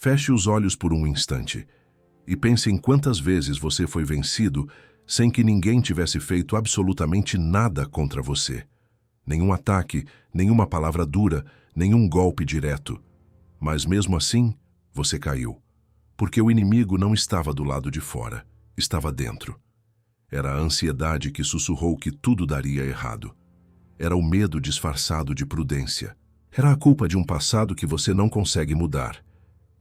Feche os olhos por um instante e pense em quantas vezes você foi vencido sem que ninguém tivesse feito absolutamente nada contra você. Nenhum ataque, nenhuma palavra dura, nenhum golpe direto. Mas mesmo assim, você caiu. Porque o inimigo não estava do lado de fora, estava dentro. Era a ansiedade que sussurrou que tudo daria errado. Era o medo disfarçado de prudência. Era a culpa de um passado que você não consegue mudar.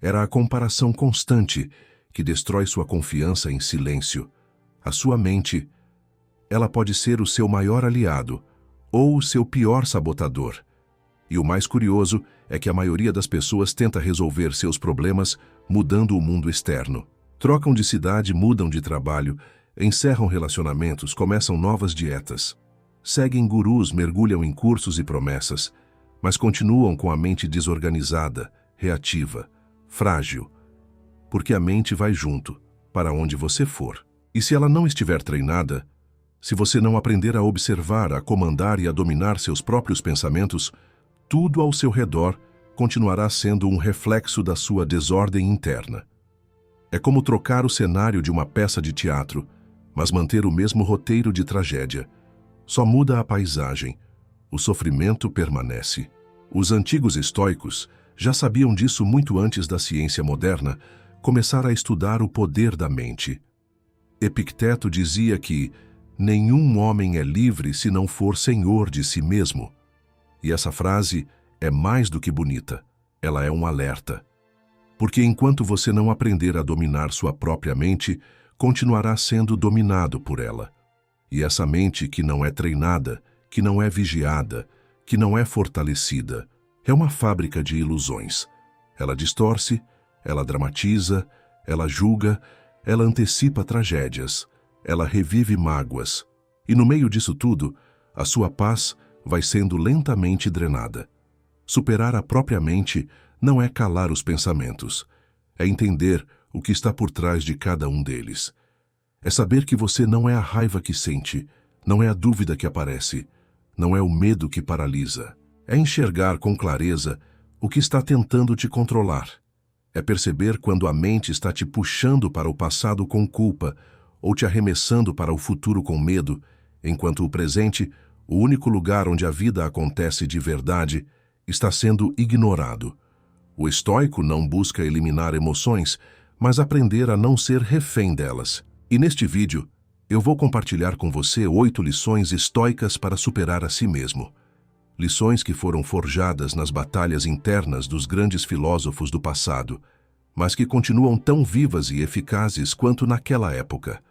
Era a comparação constante que destrói sua confiança em silêncio. A sua mente, ela pode ser o seu maior aliado ou o seu pior sabotador. E o mais curioso é que a maioria das pessoas tenta resolver seus problemas mudando o mundo externo. Trocam de cidade, mudam de trabalho, encerram relacionamentos, começam novas dietas. Seguem gurus, mergulham em cursos e promessas, mas continuam com a mente desorganizada, reativa, frágil. Porque a mente vai junto, para onde você for. E se ela não estiver treinada, se você não aprender a observar, a comandar e a dominar seus próprios pensamentos, tudo ao seu redor continuará sendo um reflexo da sua desordem interna. É como trocar o cenário de uma peça de teatro, mas manter o mesmo roteiro de tragédia. Só muda a paisagem. O sofrimento permanece. Os antigos estoicos já sabiam disso muito antes da ciência moderna começar a estudar o poder da mente. Epicteto dizia que nenhum homem é livre se não for senhor de si mesmo. E essa frase é mais do que bonita. Ela é um alerta. Porque enquanto você não aprender a dominar sua própria mente, continuará sendo dominado por ela. E essa mente que não é treinada, que não é vigiada, que não é fortalecida, é uma fábrica de ilusões. Ela distorce, ela dramatiza, ela julga, ela antecipa tragédias, ela revive mágoas. E no meio disso tudo, a sua paz vai sendo lentamente drenada. Superar a própria mente não é calar os pensamentos, é entender o que está por trás de cada um deles. É saber que você não é a raiva que sente, não é a dúvida que aparece, não é o medo que paralisa. É enxergar com clareza o que está tentando te controlar. É perceber quando a mente está te puxando para o passado com culpa ou te arremessando para o futuro com medo, enquanto o presente, o único lugar onde a vida acontece de verdade, está sendo ignorado. O estoico não busca eliminar emoções, mas aprender a não ser refém delas. E neste vídeo, eu vou compartilhar com você 8 lições estoicas para superar a si mesmo. Lições que foram forjadas nas batalhas internas dos grandes filósofos do passado, mas que continuam tão vivas e eficazes quanto naquela época.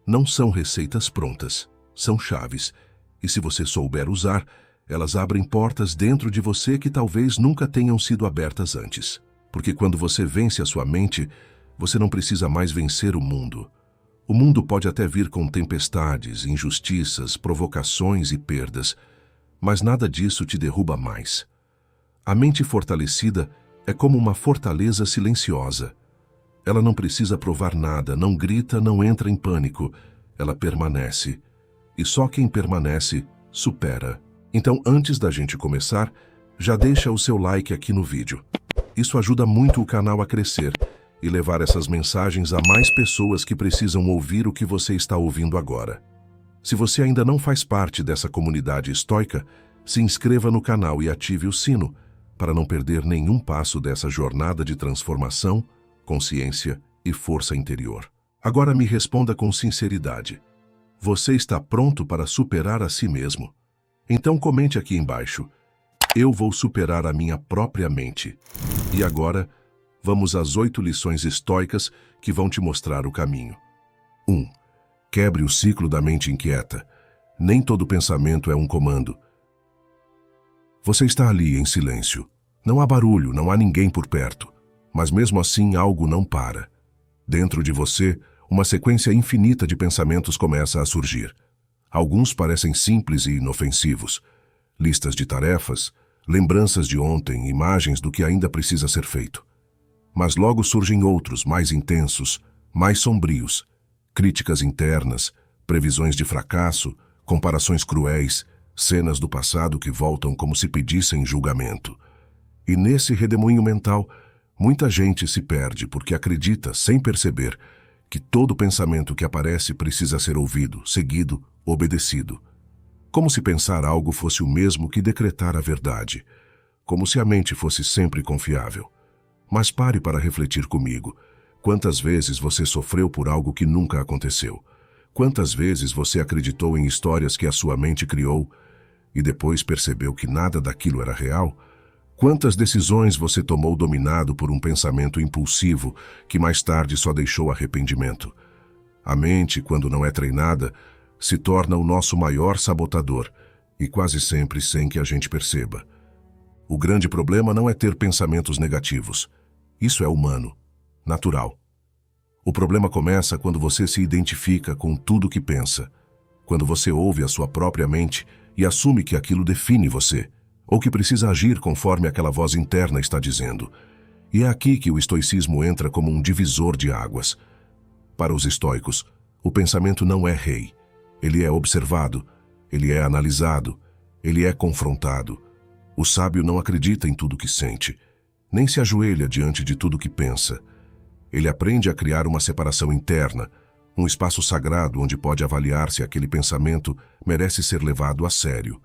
Não são receitas prontas, são chaves, e se você souber usar, elas abrem portas dentro de você que talvez nunca tenham sido abertas antes. Porque quando você vence a sua mente, você não precisa mais vencer o mundo. O mundo pode até vir com tempestades, injustiças, provocações e perdas, mas nada disso te derruba mais. A mente fortalecida é como uma fortaleza silenciosa. Ela não precisa provar nada, não grita, não entra em pânico. Ela permanece. E só quem permanece, supera. Então, antes da gente começar, já deixa o seu like aqui no vídeo. Isso ajuda muito o canal a crescer e levar essas mensagens a mais pessoas que precisam ouvir o que você está ouvindo agora. Se você ainda não faz parte dessa comunidade estoica, se inscreva no canal e ative o sino para não perder nenhum passo dessa jornada de transformação, consciência e força interior. Agora me responda com sinceridade. Você está pronto para superar a si mesmo? Então comente aqui embaixo. Eu vou superar a minha própria mente. E agora, vamos às 8 lições estoicas que vão te mostrar o caminho. 1. Quebre o ciclo da mente inquieta. Nem todo pensamento é um comando. Você está ali em silêncio. Não há barulho, não há ninguém por perto. Mas mesmo assim algo não para. Dentro de você, uma sequência infinita de pensamentos começa a surgir. Alguns parecem simples e inofensivos. Listas de tarefas, lembranças de ontem, imagens do que ainda precisa ser feito. Mas logo surgem outros, mais intensos, mais sombrios. Críticas internas, previsões de fracasso, comparações cruéis, cenas do passado que voltam como se pedissem julgamento. E nesse redemoinho mental, Muita gente se perde porque acredita, sem perceber, que todo pensamento que aparece precisa ser ouvido, seguido, obedecido. Como se pensar algo fosse o mesmo que decretar a verdade. Como se a mente fosse sempre confiável. Mas pare para refletir comigo. Quantas vezes você sofreu por algo que nunca aconteceu? Quantas vezes você acreditou em histórias que a sua mente criou e depois percebeu que nada daquilo era real? Quantas decisões você tomou dominado por um pensamento impulsivo que mais tarde só deixou arrependimento? A mente, quando não é treinada, se torna o nosso maior sabotador e quase sempre sem que a gente perceba. O grande problema não é ter pensamentos negativos. Isso é humano, natural. O problema começa quando você se identifica com tudo que pensa, quando você ouve a sua própria mente e assume que aquilo define você, ou que precisa agir conforme aquela voz interna está dizendo. E é aqui que o estoicismo entra como um divisor de águas. Para os estoicos, o pensamento não é rei. Ele é observado, ele é analisado, ele é confrontado. O sábio não acredita em tudo que sente, nem se ajoelha diante de tudo que pensa. Ele aprende a criar uma separação interna, um espaço sagrado onde pode avaliar se aquele pensamento merece ser levado a sério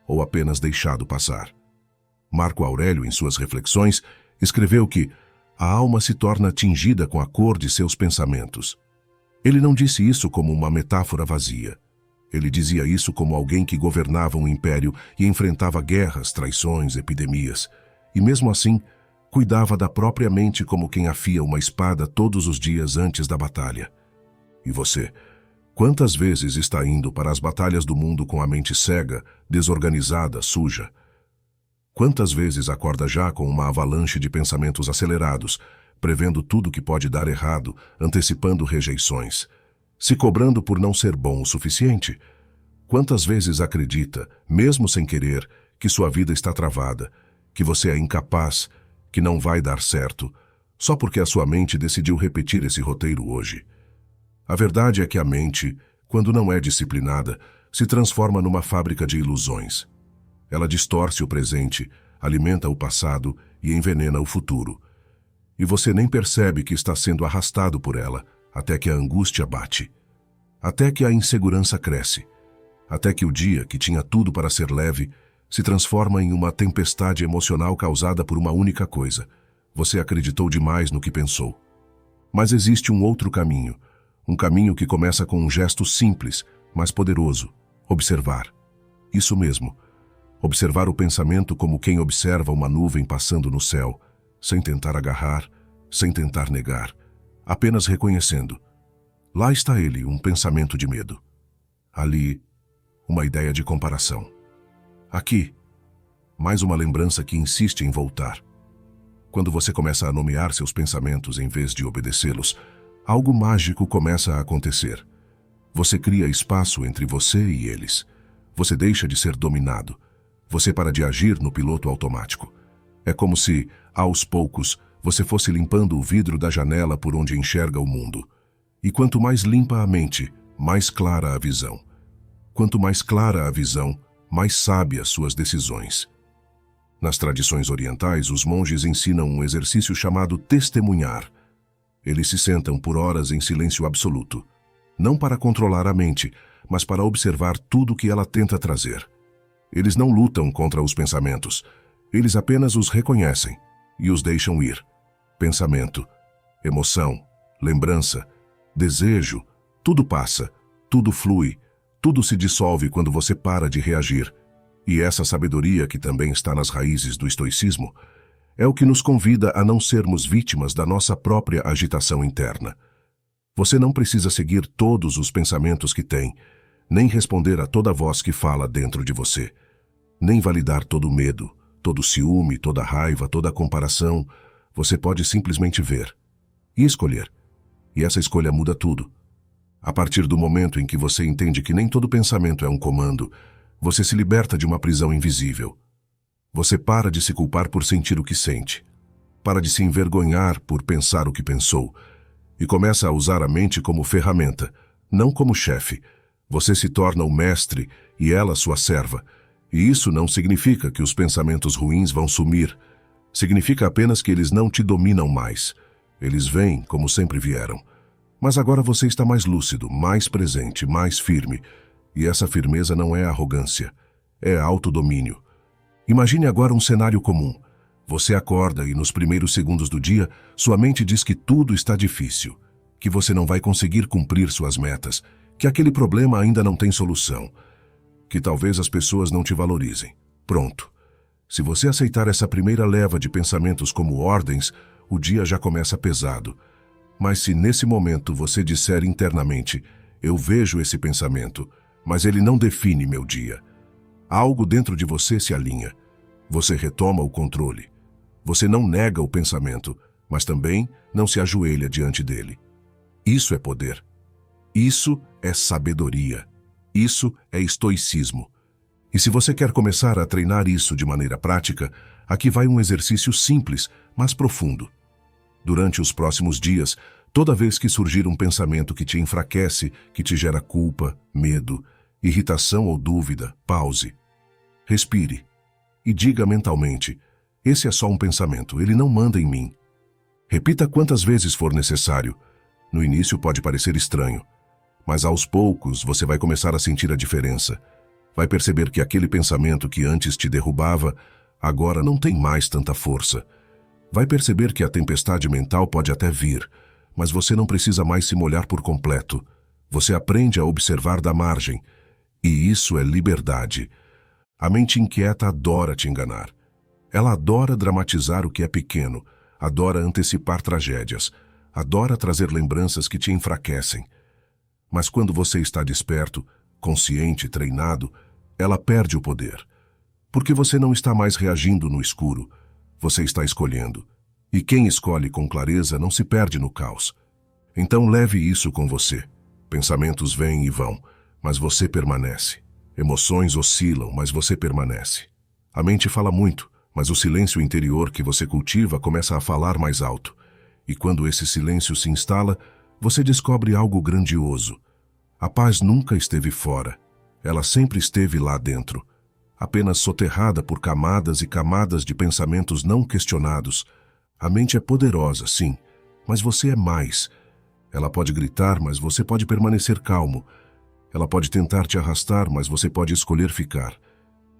ou apenas deixado passar. Marco Aurélio, em suas reflexões, escreveu que a alma se torna tingida com a cor de seus pensamentos. Ele não disse isso como uma metáfora vazia. Ele dizia isso como alguém que governava um império e enfrentava guerras, traições, epidemias. E mesmo assim, cuidava da própria mente como quem afia uma espada todos os dias antes da batalha. E você? Quantas vezes está indo para as batalhas do mundo com a mente cega, desorganizada, suja? Quantas vezes acorda já com uma avalanche de pensamentos acelerados, prevendo tudo que pode dar errado, antecipando rejeições, se cobrando por não ser bom o suficiente? Quantas vezes acredita, mesmo sem querer, que sua vida está travada, que você é incapaz, que não vai dar certo, só porque a sua mente decidiu repetir esse roteiro hoje? A verdade é que a mente, quando não é disciplinada, se transforma numa fábrica de ilusões. Ela distorce o presente, alimenta o passado e envenena o futuro. E você nem percebe que está sendo arrastado por ela, até que a angústia bate. Até que a insegurança cresce. Até que o dia, que tinha tudo para ser leve, se transforma em uma tempestade emocional causada por uma única coisa. Você acreditou demais no que pensou. Mas existe um outro caminho. Um caminho que começa com um gesto simples, mas poderoso. Observar. Isso mesmo. Observar o pensamento como quem observa uma nuvem passando no céu, sem tentar agarrar, sem tentar negar, apenas reconhecendo. Lá está ele, um pensamento de medo. Ali, uma ideia de comparação. Aqui, mais uma lembrança que insiste em voltar. Quando você começa a nomear seus pensamentos em vez de obedecê-los, algo mágico começa a acontecer. Você cria espaço entre você e eles. Você deixa de ser dominado. Você para de agir no piloto automático. É como se, aos poucos, você fosse limpando o vidro da janela por onde enxerga o mundo. E quanto mais limpa a mente, mais clara a visão. Quanto mais clara a visão, mais sábias suas decisões. Nas tradições orientais, os monges ensinam um exercício chamado testemunhar. Eles se sentam por horas em silêncio absoluto, não para controlar a mente, mas para observar tudo que ela tenta trazer. Eles não lutam contra os pensamentos, eles apenas os reconhecem e os deixam ir. Pensamento, emoção, lembrança, desejo, tudo passa, tudo flui, tudo se dissolve quando você para de reagir. E essa sabedoria, que também está nas raízes do estoicismo, é o que nos convida a não sermos vítimas da nossa própria agitação interna. Você não precisa seguir todos os pensamentos que tem, nem responder a toda voz que fala dentro de você, nem validar todo o medo, todo o ciúme, toda a raiva, toda a comparação. Você pode simplesmente ver e escolher. E essa escolha muda tudo. A partir do momento em que você entende que nem todo pensamento é um comando, você se liberta de uma prisão invisível. Você para de se culpar por sentir o que sente, para de se envergonhar por pensar o que pensou, e começa a usar a mente como ferramenta, não como chefe. Você se torna o mestre e ela sua serva. E isso não significa que os pensamentos ruins vão sumir, Significa apenas que eles não te dominam mais. Eles vêm como sempre vieram. Mas agora você está mais lúcido, mais presente, mais firme. E essa firmeza não é arrogância, é autodomínio. Imagine agora um cenário comum. Você acorda e nos primeiros segundos do dia, sua mente diz que tudo está difícil, que você não vai conseguir cumprir suas metas, que aquele problema ainda não tem solução, que talvez as pessoas não te valorizem. Pronto. Se você aceitar essa primeira leva de pensamentos como ordens, o dia já começa pesado. Mas se nesse momento você disser internamente, eu vejo esse pensamento, mas ele não define meu dia. Algo dentro de você se alinha. Você retoma o controle. Você não nega o pensamento, mas também não se ajoelha diante dele. Isso é poder. Isso é sabedoria. Isso é estoicismo. E se você quer começar a treinar isso de maneira prática, aqui vai um exercício simples, mas profundo. Durante os próximos dias, toda vez que surgir um pensamento que te enfraquece, que te gera culpa, medo, irritação ou dúvida, pause. Respire e diga mentalmente, esse é só um pensamento, ele não manda em mim. Repita quantas vezes for necessário. No início pode parecer estranho, mas aos poucos você vai começar a sentir a diferença. Vai perceber que aquele pensamento que antes te derrubava, agora não tem mais tanta força. Vai perceber que a tempestade mental pode até vir, mas você não precisa mais se molhar por completo. Você aprende a observar da margem. E isso é liberdade. A mente inquieta adora te enganar. Ela adora dramatizar o que é pequeno, adora antecipar tragédias, adora trazer lembranças que te enfraquecem. Mas quando você está desperto, consciente, treinado, ela perde o poder. Porque você não está mais reagindo no escuro, você está escolhendo. E quem escolhe com clareza não se perde no caos. Então leve isso com você. Pensamentos vêm e vão, mas você permanece. Emoções oscilam, mas você permanece. A mente fala muito, mas o silêncio interior que você cultiva começa a falar mais alto. E quando esse silêncio se instala, você descobre algo grandioso. A paz nunca esteve fora. Ela sempre esteve lá dentro, apenas soterrada por camadas e camadas de pensamentos não questionados. A mente é poderosa, sim, mas você é mais. Ela pode gritar, mas você pode permanecer calmo. Ela pode tentar te arrastar, mas você pode escolher ficar.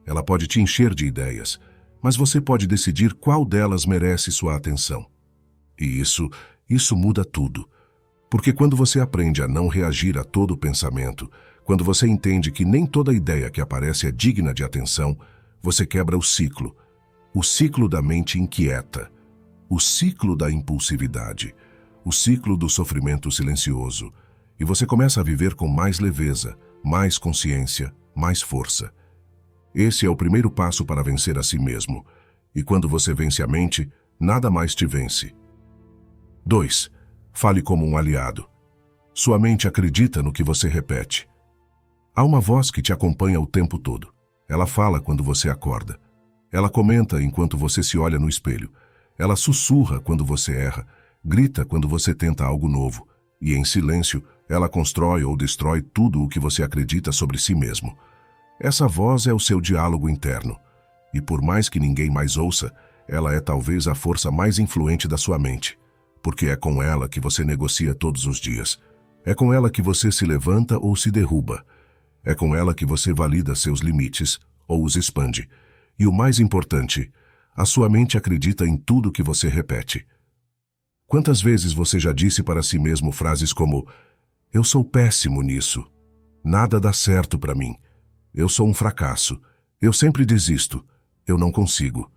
Ela pode te encher de ideias, mas você pode decidir qual delas merece sua atenção. E isso muda tudo. Porque quando você aprende a não reagir a todo pensamento, quando você entende que nem toda ideia que aparece é digna de atenção, você quebra o ciclo da mente inquieta, o ciclo da impulsividade, o ciclo do sofrimento silencioso, e você começa a viver com mais leveza, mais consciência, mais força. Esse é o primeiro passo para vencer a si mesmo, e quando você vence a mente, nada mais te vence. 2. Fale como um aliado. Sua mente acredita no que você repete. Há uma voz que te acompanha o tempo todo. Ela fala quando você acorda. Ela comenta enquanto você se olha no espelho. Ela sussurra quando você erra, grita quando você tenta algo novo. E em silêncio, ela constrói ou destrói tudo o que você acredita sobre si mesmo. Essa voz é o seu diálogo interno. E por mais que ninguém mais ouça, ela é talvez a força mais influente da sua mente. Porque é com ela que você negocia todos os dias. É com ela que você se levanta ou se derruba. É com ela que você valida seus limites ou os expande. E o mais importante, a sua mente acredita em tudo que você repete. Quantas vezes você já disse para si mesmo frases como: eu sou péssimo nisso. Nada dá certo para mim. Eu sou um fracasso. Eu sempre desisto. Eu não consigo.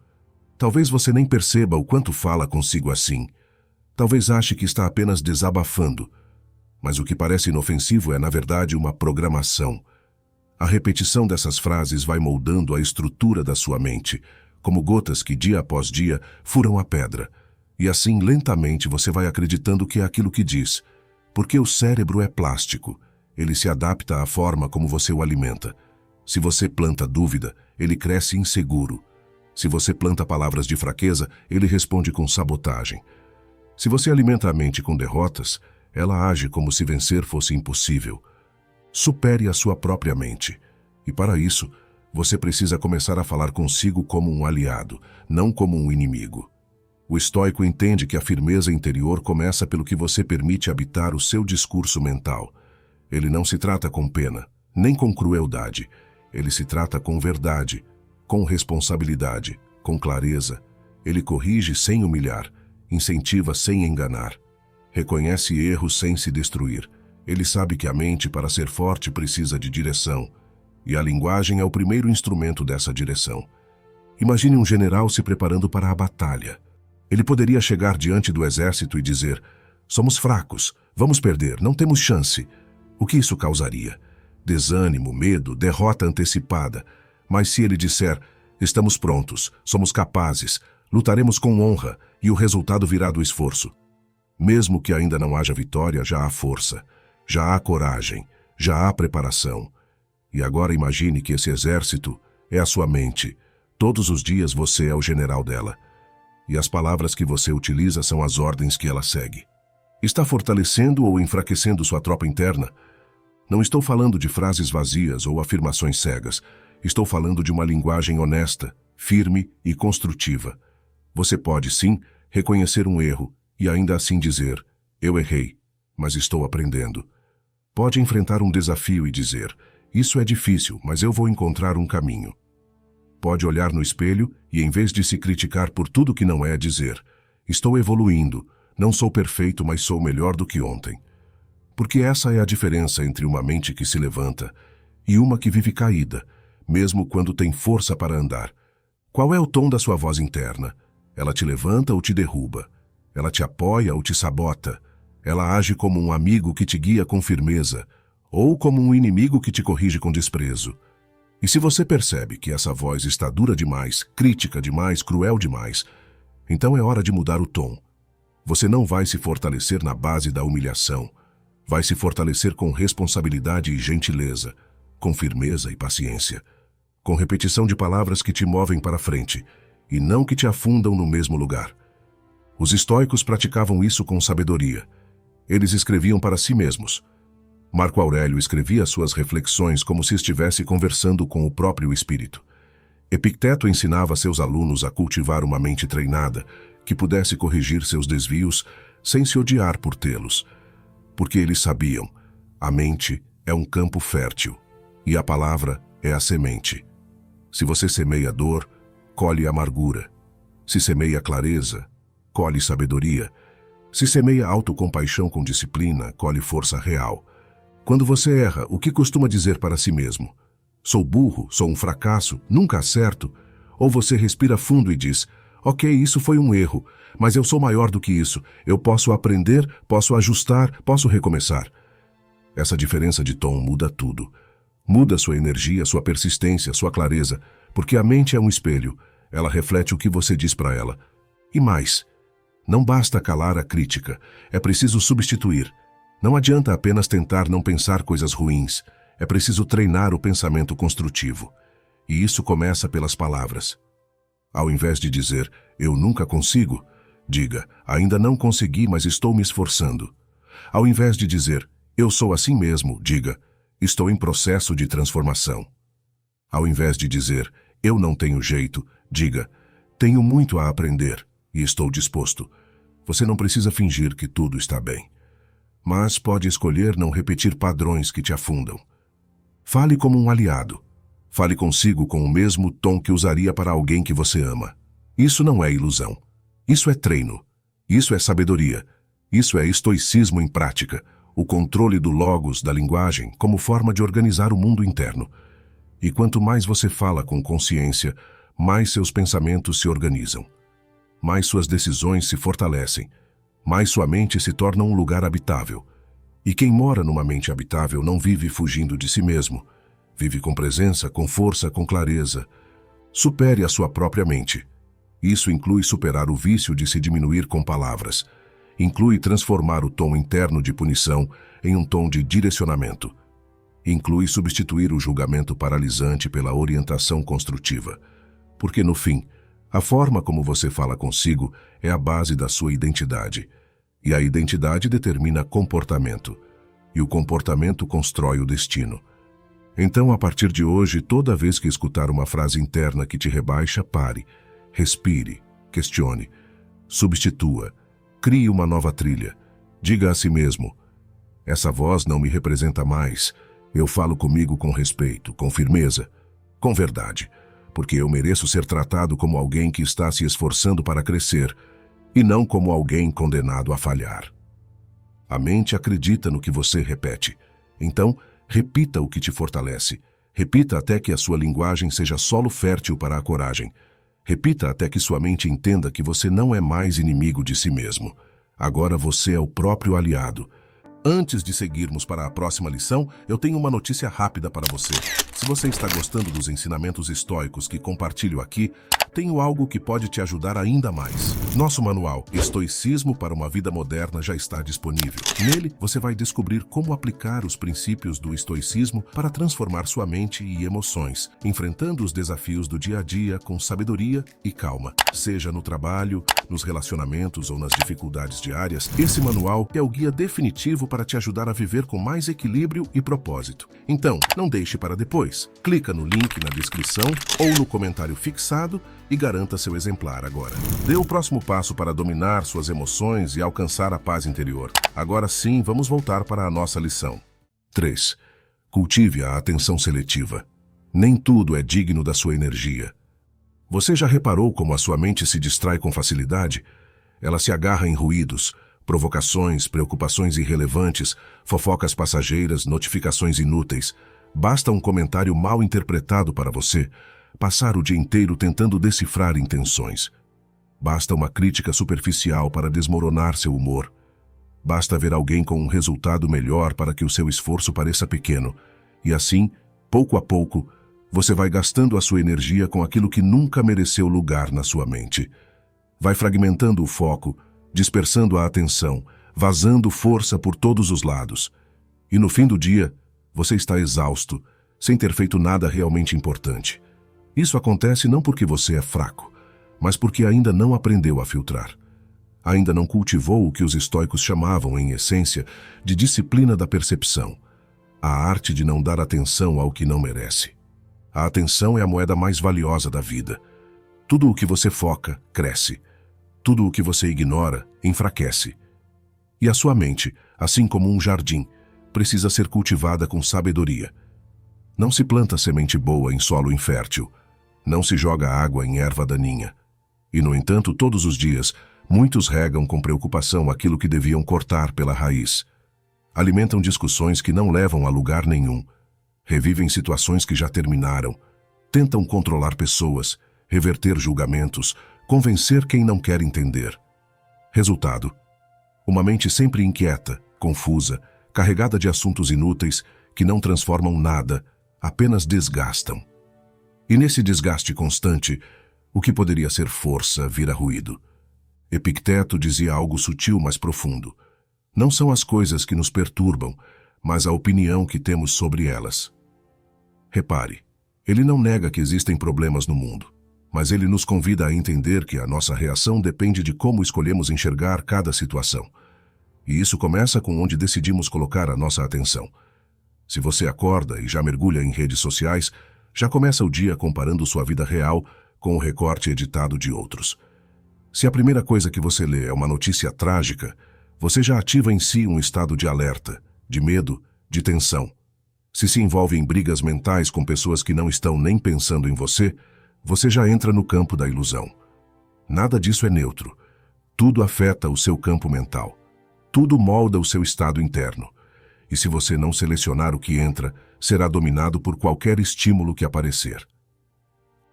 Talvez você nem perceba o quanto fala consigo assim. Talvez ache que está apenas desabafando. Mas o que parece inofensivo é, na verdade, uma programação. A repetição dessas frases vai moldando a estrutura da sua mente, como gotas que, dia após dia, furam a pedra. E assim, lentamente, você vai acreditando que é aquilo que diz. Porque o cérebro é plástico. Ele se adapta à forma como você o alimenta. Se você planta dúvida, ele cresce inseguro. Se você planta palavras de fraqueza, ele responde com sabotagem. Se você alimenta a mente com derrotas, ela age como se vencer fosse impossível. Supere a sua própria mente. E para isso, Você precisa começar a falar consigo como um aliado, não como um inimigo. O estoico entende que a firmeza interior começa pelo que você permite habitar o seu discurso mental. Ele não se trata com pena, nem com crueldade. Ele se trata com verdade, com responsabilidade, com clareza. Ele corrige sem humilhar, incentiva sem enganar. Reconhece erros sem se destruir. Ele sabe que a mente, para ser forte, precisa de direção. E a linguagem é o primeiro instrumento dessa direção. Imagine um general se preparando para a batalha. Ele poderia chegar diante do exército e dizer: somos fracos, vamos perder, não temos chance. O que isso causaria? Desânimo, medo, derrota antecipada. Mas se ele disser: estamos prontos, somos capazes, lutaremos com honra e o resultado virá do esforço. Mesmo que ainda não haja vitória, já há força, já há coragem, já há preparação. E agora imagine que esse exército é a sua mente. Todos os dias você é o general dela. E as palavras que você utiliza são as ordens que ela segue. Está fortalecendo ou enfraquecendo sua tropa interna? Não estou falando de frases vazias ou afirmações cegas. Estou falando de uma linguagem honesta, firme e construtiva. Você pode, sim, reconhecer um erro e ainda assim dizer: eu errei, mas estou aprendendo. Pode enfrentar um desafio e dizer: isso é difícil, mas eu vou encontrar um caminho. Pode olhar no espelho e, em vez de se criticar por tudo que não é, dizer: estou evoluindo, não sou perfeito, mas sou melhor do que ontem. Porque essa é a diferença entre uma mente que se levanta e uma que vive caída, mesmo quando tem força para andar. Qual é o tom da sua voz interna? Ela te levanta ou te derruba? Ela te apoia ou te sabota? Ela age como um amigo que te guia com firmeza, ou como um inimigo que te corrige com desprezo? E se você percebe que essa voz está dura demais, crítica demais, cruel demais, então é hora de mudar o tom. Você não vai se fortalecer na base da humilhação. Vai se fortalecer com responsabilidade e gentileza, com firmeza e paciência, com repetição de palavras que te movem para frente e não que te afundam no mesmo lugar. Os estoicos praticavam isso com sabedoria. Eles escreviam para si mesmos. Marco Aurélio escrevia suas reflexões como se estivesse conversando com o próprio espírito. Epicteto ensinava seus alunos a cultivar uma mente treinada, que pudesse corrigir seus desvios sem se odiar por tê-los. Porque eles sabiam, a mente é um campo fértil, e a palavra é a semente. Se você semeia dor, colhe amargura. Se semeia clareza, colhe sabedoria. Se semeia autocompaixão com disciplina, colhe força real. Quando você erra, o que costuma dizer para si mesmo? Sou burro, sou um fracasso, nunca acerto? Ou você respira fundo e diz: ok, isso foi um erro, mas eu sou maior do que isso, eu posso aprender, posso ajustar, posso recomeçar. Essa diferença de tom muda tudo. Muda sua energia, sua persistência, sua clareza, porque a mente é um espelho, ela reflete o que você diz para ela. E mais, não basta calar a crítica, é preciso substituir. Não adianta apenas tentar não pensar coisas ruins, é preciso treinar o pensamento construtivo. E isso começa pelas palavras. Ao invés de dizer, eu nunca consigo, diga, ainda não consegui, mas estou me esforçando. Ao invés de dizer, eu sou assim mesmo, diga, estou em processo de transformação. Ao invés de dizer, eu não tenho jeito, diga, tenho muito a aprender e estou disposto. Você não precisa fingir que tudo está bem. Mas pode escolher não repetir padrões que te afundam. Fale como um aliado. Fale consigo com o mesmo tom que usaria para alguém que você ama. Isso não é ilusão. Isso é treino. Isso é sabedoria. Isso é estoicismo em prática, o controle do logos, da linguagem, como forma de organizar o mundo interno. E quanto mais você fala com consciência, mais seus pensamentos se organizam. Mais suas decisões se fortalecem. Mais sua mente se torna um lugar habitável. E quem mora numa mente habitável não vive fugindo de si mesmo. Vive com presença, com força, com clareza. Supere a sua própria mente. Isso inclui superar o vício de se diminuir com palavras. Inclui transformar o tom interno de punição em um tom de direcionamento. Inclui substituir o julgamento paralisante pela orientação construtiva. Porque, no fim, a forma como você fala consigo é a base da sua identidade. E a identidade determina comportamento. E o comportamento constrói o destino. Então, a partir de hoje, toda vez que escutar uma frase interna que te rebaixa, pare, respire, questione, substitua, crie uma nova trilha. Diga a si mesmo: essa voz não me representa mais. Eu falo comigo com respeito, com firmeza, com verdade, porque eu mereço ser tratado como alguém que está se esforçando para crescer e não como alguém condenado a falhar. A mente acredita no que você repete. Então, repita o que te fortalece. Repita até que a sua linguagem seja solo fértil para a coragem. Repita até que sua mente entenda que você não é mais inimigo de si mesmo. Agora você é o próprio aliado. Antes de seguirmos para a próxima lição, eu tenho uma notícia rápida para você. Se você está gostando dos ensinamentos estoicos que compartilho aqui, tenho algo que pode te ajudar ainda mais. Nosso manual Estoicismo para uma Vida Moderna já está disponível. Nele, você vai descobrir como aplicar os princípios do estoicismo para transformar sua mente e emoções, enfrentando os desafios do dia a dia com sabedoria e calma. Seja no trabalho, nos relacionamentos ou nas dificuldades diárias, esse manual é o guia definitivo para te ajudar a viver com mais equilíbrio e propósito. Então, não deixe para depois. Clica no link na descrição ou no comentário fixado e garanta seu exemplar agora. Dê o próximo passo para dominar suas emoções e alcançar a paz interior. Agora sim, vamos voltar para a nossa lição. 3. Cultive a atenção seletiva. Nem tudo é digno da sua energia. Você já reparou como a sua mente se distrai com facilidade? Ela se agarra em ruídos, provocações, preocupações irrelevantes, fofocas passageiras, notificações inúteis. Basta um comentário mal interpretado para você passar o dia inteiro tentando decifrar intenções. Basta uma crítica superficial para desmoronar seu humor. Basta ver alguém com um resultado melhor para que o seu esforço pareça pequeno. E assim, pouco a pouco, você vai gastando a sua energia com aquilo que nunca mereceu lugar na sua mente. Vai fragmentando o foco, dispersando a atenção, vazando força por todos os lados. E no fim do dia, você está exausto, sem ter feito nada realmente importante. Isso acontece não porque você é fraco, mas porque ainda não aprendeu a filtrar. Ainda não cultivou o que os estoicos chamavam, em essência, de disciplina da percepção, a arte de não dar atenção ao que não merece. A atenção é a moeda mais valiosa da vida. Tudo o que você foca, cresce. Tudo o que você ignora, enfraquece. E a sua mente, assim como um jardim, precisa ser cultivada com sabedoria. Não se planta semente boa em solo infértil. Não se joga água em erva daninha. E, no entanto, todos os dias, muitos regam com preocupação aquilo que deviam cortar pela raiz. Alimentam discussões que não levam a lugar nenhum. Revivem situações que já terminaram. Tentam controlar pessoas, reverter julgamentos, convencer quem não quer entender. Resultado: uma mente sempre inquieta, confusa, carregada de assuntos inúteis que não transformam nada, apenas desgastam. E nesse desgaste constante, o que poderia ser força vira ruído. Epicteto dizia algo sutil, mas profundo. Não são as coisas que nos perturbam, mas a opinião que temos sobre elas. Repare, ele não nega que existem problemas no mundo, mas ele nos convida a entender que a nossa reação depende de como escolhemos enxergar cada situação. E isso começa com onde decidimos colocar a nossa atenção. Se você acorda e já mergulha em redes sociais, já começa o dia comparando sua vida real com o recorte editado de outros. Se a primeira coisa que você lê é uma notícia trágica, você já ativa em si um estado de alerta, de medo, de tensão. Se envolve em brigas mentais com pessoas que não estão nem pensando em você, você já entra no campo da ilusão. Nada disso é neutro. Tudo afeta o seu campo mental. Tudo molda o seu estado interno. E se você não selecionar o que entra, será dominado por qualquer estímulo que aparecer.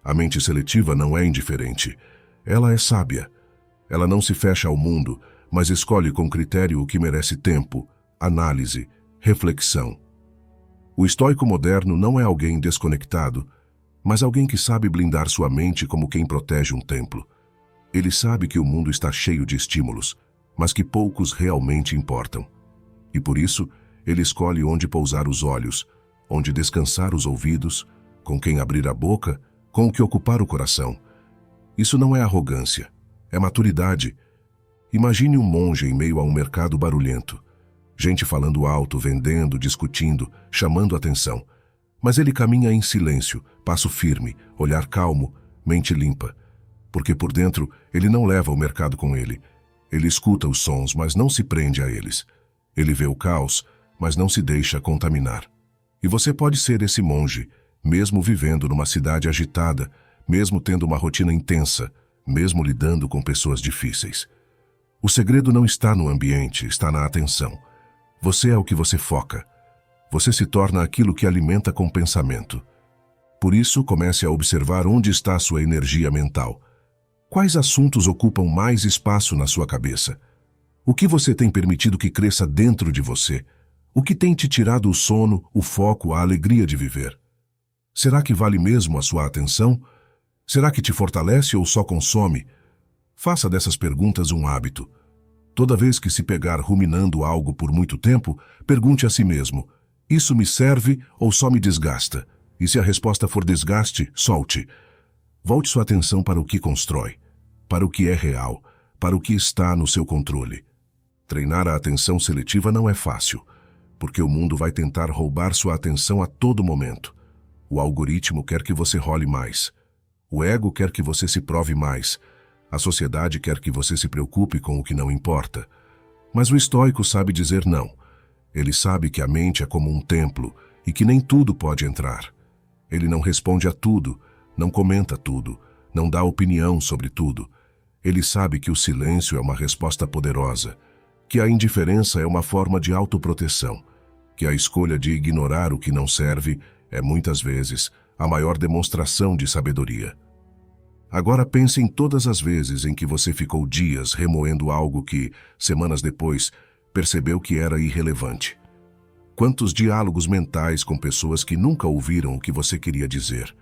A mente seletiva não é indiferente. Ela é sábia. Ela não se fecha ao mundo, mas escolhe com critério o que merece tempo, análise, reflexão. O estoico moderno não é alguém desconectado, mas alguém que sabe blindar sua mente como quem protege um templo. Ele sabe que o mundo está cheio de estímulos, mas que poucos realmente importam. E por isso, ele escolhe onde pousar os olhos, onde descansar os ouvidos, com quem abrir a boca, com o que ocupar o coração. Isso não é arrogância, é maturidade. Imagine um monge em meio a um mercado barulhento. Gente falando alto, vendendo, discutindo, chamando atenção. Mas ele caminha em silêncio, passo firme, olhar calmo, mente limpa. Porque por dentro ele não leva o mercado com ele. Ele escuta os sons, mas não se prende a eles. Ele vê o caos, mas não se deixa contaminar. E você pode ser esse monge, mesmo vivendo numa cidade agitada, mesmo tendo uma rotina intensa, mesmo lidando com pessoas difíceis. O segredo não está no ambiente, está na atenção. Você é o que você foca. Você se torna aquilo que alimenta com pensamento. Por isso, comece a observar onde está a sua energia mental. Quais assuntos ocupam mais espaço na sua cabeça? O que você tem permitido que cresça dentro de você? O que tem te tirado o sono, o foco, a alegria de viver? Será que vale mesmo a sua atenção? Será que te fortalece ou só consome? Faça dessas perguntas um hábito. Toda vez que se pegar ruminando algo por muito tempo, pergunte a si mesmo: isso me serve ou só me desgasta? E se a resposta for desgaste, solte. Volte sua atenção para o que constrói, para o que é real, para o que está no seu controle. Treinar a atenção seletiva não é fácil, porque o mundo vai tentar roubar sua atenção a todo momento. O algoritmo quer que você role mais. O ego quer que você se prove mais. A sociedade quer que você se preocupe com o que não importa. Mas o estoico sabe dizer não. Ele sabe que a mente é como um templo e que nem tudo pode entrar. Ele não responde a tudo, não comenta tudo, não dá opinião sobre tudo. Ele sabe que o silêncio é uma resposta poderosa, que a indiferença é uma forma de autoproteção, que a escolha de ignorar o que não serve é, muitas vezes, a maior demonstração de sabedoria. Agora pense em todas as vezes em que você ficou dias remoendo algo que, semanas depois, percebeu que era irrelevante. Quantos diálogos mentais com pessoas que nunca ouviram o que você queria dizer?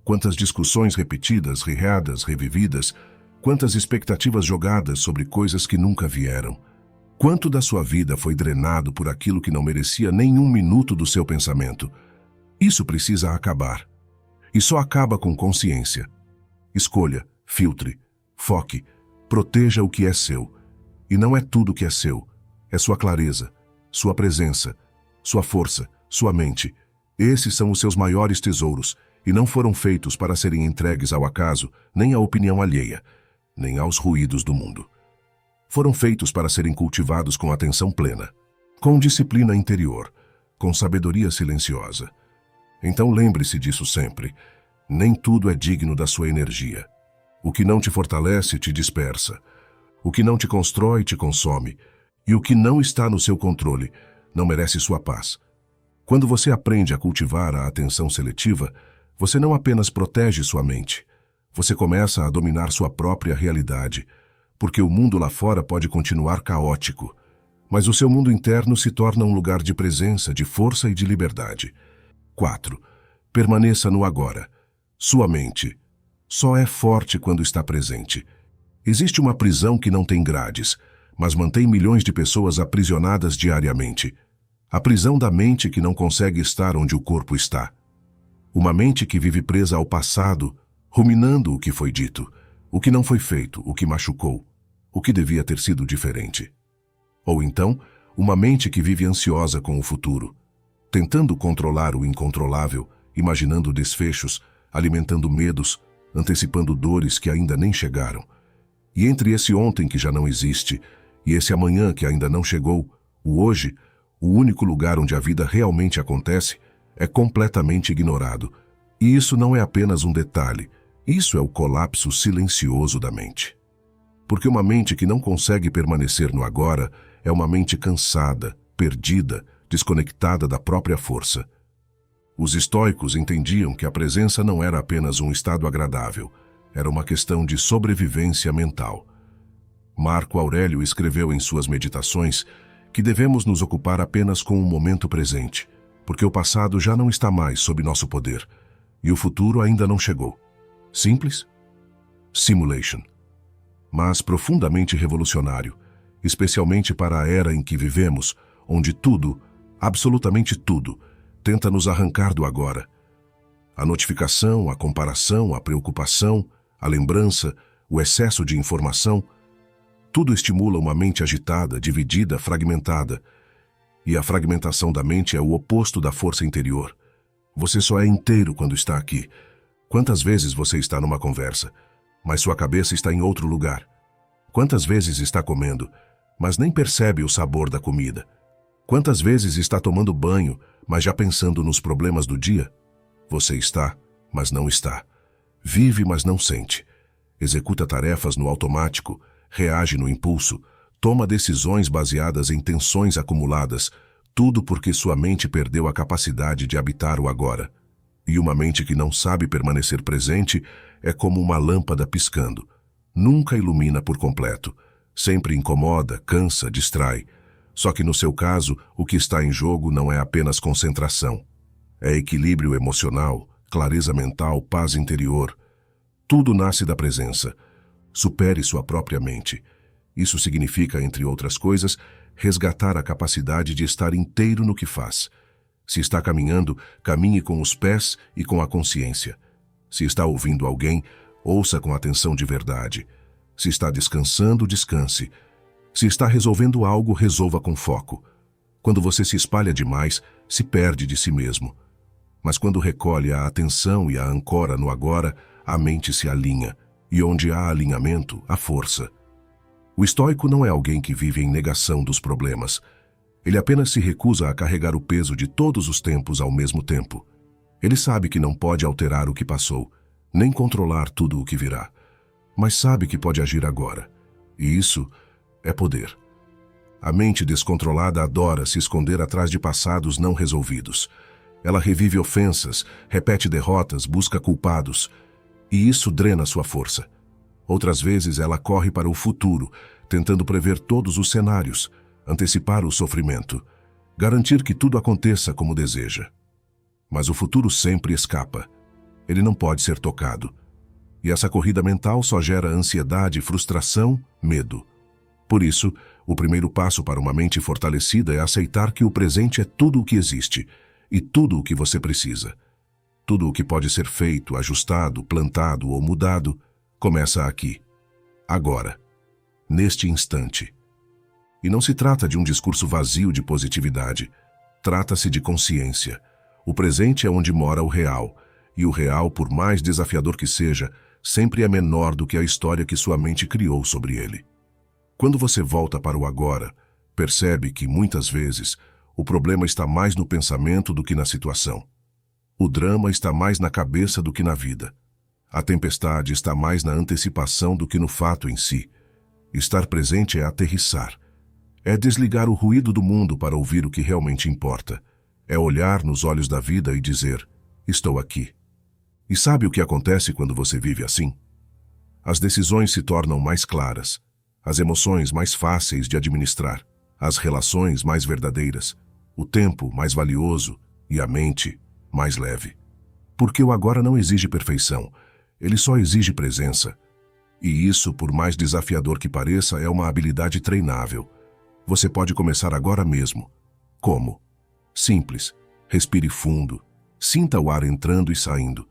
Quantas discussões repetidas, readas, revividas? Quantas expectativas jogadas sobre coisas que nunca vieram? Quanto da sua vida foi drenado por aquilo que não merecia nem um minuto do seu pensamento? Isso precisa acabar. E só acaba com consciência. Escolha, filtre, foque, proteja o que é seu. E não é tudo que é seu. É sua clareza, sua presença, sua força, sua mente. Esses são os seus maiores tesouros e não foram feitos para serem entregues ao acaso, nem à opinião alheia, nem aos ruídos do mundo. Foram feitos para serem cultivados com atenção plena, com disciplina interior, com sabedoria silenciosa. Então lembre-se disso sempre. Nem tudo é digno da sua energia. O que não te fortalece te dispersa. O que não te constrói te consome. E o que não está no seu controle não merece sua paz. Quando você aprende a cultivar a atenção seletiva, você não apenas protege sua mente, você começa a dominar sua própria realidade, porque o mundo lá fora pode continuar caótico, mas o seu mundo interno se torna um lugar de presença, de força e de liberdade. 4. Permaneça no agora. Sua mente só é forte quando está presente. Existe uma prisão que não tem grades, mas mantém milhões de pessoas aprisionadas diariamente. A prisão da mente que não consegue estar onde o corpo está. Uma mente que vive presa ao passado, ruminando o que foi dito, o que não foi feito, o que machucou, o que devia ter sido diferente. Ou então, uma mente que vive ansiosa com o futuro, tentando controlar o incontrolável, imaginando desfechos, alimentando medos, antecipando dores que ainda nem chegaram. E entre esse ontem que já não existe e esse amanhã que ainda não chegou, o hoje, o único lugar onde a vida realmente acontece, é completamente ignorado. E isso não é apenas um detalhe, isso é o colapso silencioso da mente. Porque uma mente que não consegue permanecer no agora é uma mente cansada, perdida, desconectada da própria força. Os estoicos entendiam que a presença não era apenas um estado agradável, era uma questão de sobrevivência mental. Marco Aurélio escreveu em suas meditações que devemos nos ocupar apenas com o momento presente, porque o passado já não está mais sob nosso poder e o futuro ainda não chegou. Simples? Simulation. Mas profundamente revolucionário, especialmente para a era em que vivemos, onde tudo, absolutamente tudo, tenta nos arrancar do agora. A notificação, a comparação, a preocupação, a lembrança, o excesso de informação, tudo estimula uma mente agitada, dividida, fragmentada. E a fragmentação da mente é o oposto da força interior. Você só é inteiro quando está aqui. Quantas vezes você está numa conversa, mas sua cabeça está em outro lugar? Quantas vezes está comendo, mas nem percebe o sabor da comida? Quantas vezes está tomando banho, mas já pensando nos problemas do dia? Você está, mas não está. Vive, mas não sente. Executa tarefas no automático, reage no impulso, toma decisões baseadas em tensões acumuladas, tudo porque sua mente perdeu a capacidade de habitar o agora. E uma mente que não sabe permanecer presente é como uma lâmpada piscando. Nunca ilumina por completo. Sempre incomoda, cansa, distrai. Só que no seu caso, o que está em jogo não é apenas concentração. É equilíbrio emocional, clareza mental, paz interior. Tudo nasce da presença. Supere sua própria mente. Isso significa, entre outras coisas, resgatar a capacidade de estar inteiro no que faz. Se está caminhando, caminhe com os pés e com a consciência. Se está ouvindo alguém, ouça com atenção de verdade. Se está descansando, descanse. Se está resolvendo algo, resolva com foco. Quando você se espalha demais, se perde de si mesmo. Mas quando recolhe a atenção e a ancora no agora, a mente se alinha. E onde há alinhamento, há força. O estoico não é alguém que vive em negação dos problemas. Ele apenas se recusa a carregar o peso de todos os tempos ao mesmo tempo. Ele sabe que não pode alterar o que passou, nem controlar tudo o que virá. Mas sabe que pode agir agora. E isso é poder. A mente descontrolada adora se esconder atrás de passados não resolvidos. Ela revive ofensas, repete derrotas, busca culpados. E isso drena sua força. Outras vezes ela corre para o futuro, tentando prever todos os cenários, antecipar o sofrimento, garantir que tudo aconteça como deseja. Mas o futuro sempre escapa. Ele não pode ser tocado. E essa corrida mental só gera ansiedade, frustração, medo. Por isso, o primeiro passo para uma mente fortalecida é aceitar que o presente é tudo o que existe e tudo o que você precisa. Tudo o que pode ser feito, ajustado, plantado ou mudado, começa aqui, agora, neste instante. E não se trata de um discurso vazio de positividade. Trata-se de consciência. O presente é onde mora o real, e o real, por mais desafiador que seja, sempre é menor do que a história que sua mente criou sobre ele. Quando você volta para o agora, percebe que, muitas vezes, o problema está mais no pensamento do que na situação. O drama está mais na cabeça do que na vida. A tempestade está mais na antecipação do que no fato em si. Estar presente é aterrissar. É desligar o ruído do mundo para ouvir o que realmente importa. É olhar nos olhos da vida e dizer, estou aqui. E sabe o que acontece quando você vive assim? As decisões se tornam mais claras, as emoções mais fáceis de administrar, as relações mais verdadeiras, o tempo mais valioso e a mente mais leve. Porque o agora não exige perfeição, ele só exige presença. E isso, por mais desafiador que pareça, é uma habilidade treinável. Você pode começar agora mesmo. Como? Simples. Respire fundo. Sinta o ar entrando e saindo.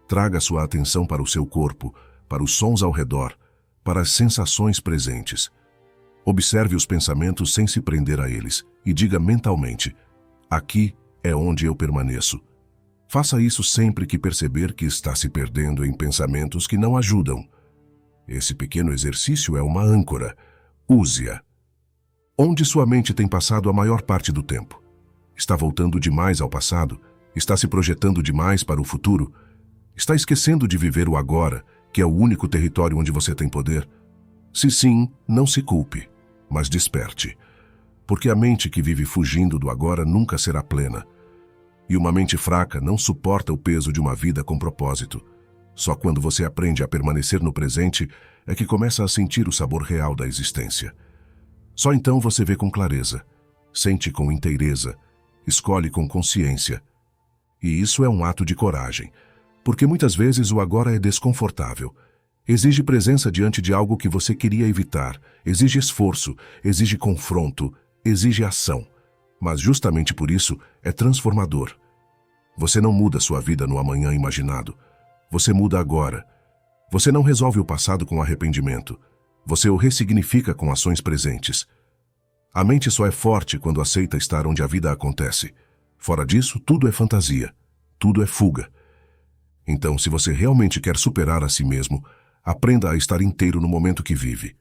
Traga sua atenção para o seu corpo, para os sons ao redor, para as sensações presentes. Observe os pensamentos sem se prender a eles e diga mentalmente, aqui é onde eu permaneço. Faça isso sempre que perceber que está se perdendo em pensamentos que não ajudam. Esse pequeno exercício é uma âncora. Use-a. Onde sua mente tem passado a maior parte do tempo? Está voltando demais ao passado? Está se projetando demais para o futuro? Está esquecendo de viver o agora, que é o único território onde você tem poder? Se sim, não se culpe, mas desperte. Porque a mente que vive fugindo do agora nunca será plena. E uma mente fraca não suporta o peso de uma vida com propósito. Só quando você aprende a permanecer no presente é que começa a sentir o sabor real da existência. Só então você vê com clareza, sente com inteireza, escolhe com consciência. E isso é um ato de coragem, porque muitas vezes o agora é desconfortável. Exige presença diante de algo que você queria evitar, exige esforço, exige confronto, exige ação. Mas justamente por isso é transformador. Você não muda sua vida no amanhã imaginado. Você muda agora. Você não resolve o passado com arrependimento. Você o ressignifica com ações presentes. A mente só é forte quando aceita estar onde a vida acontece. Fora disso, tudo é fantasia. tudo é fuga. Então, se você realmente quer superar a si mesmo, aprenda a estar inteiro no momento que vive.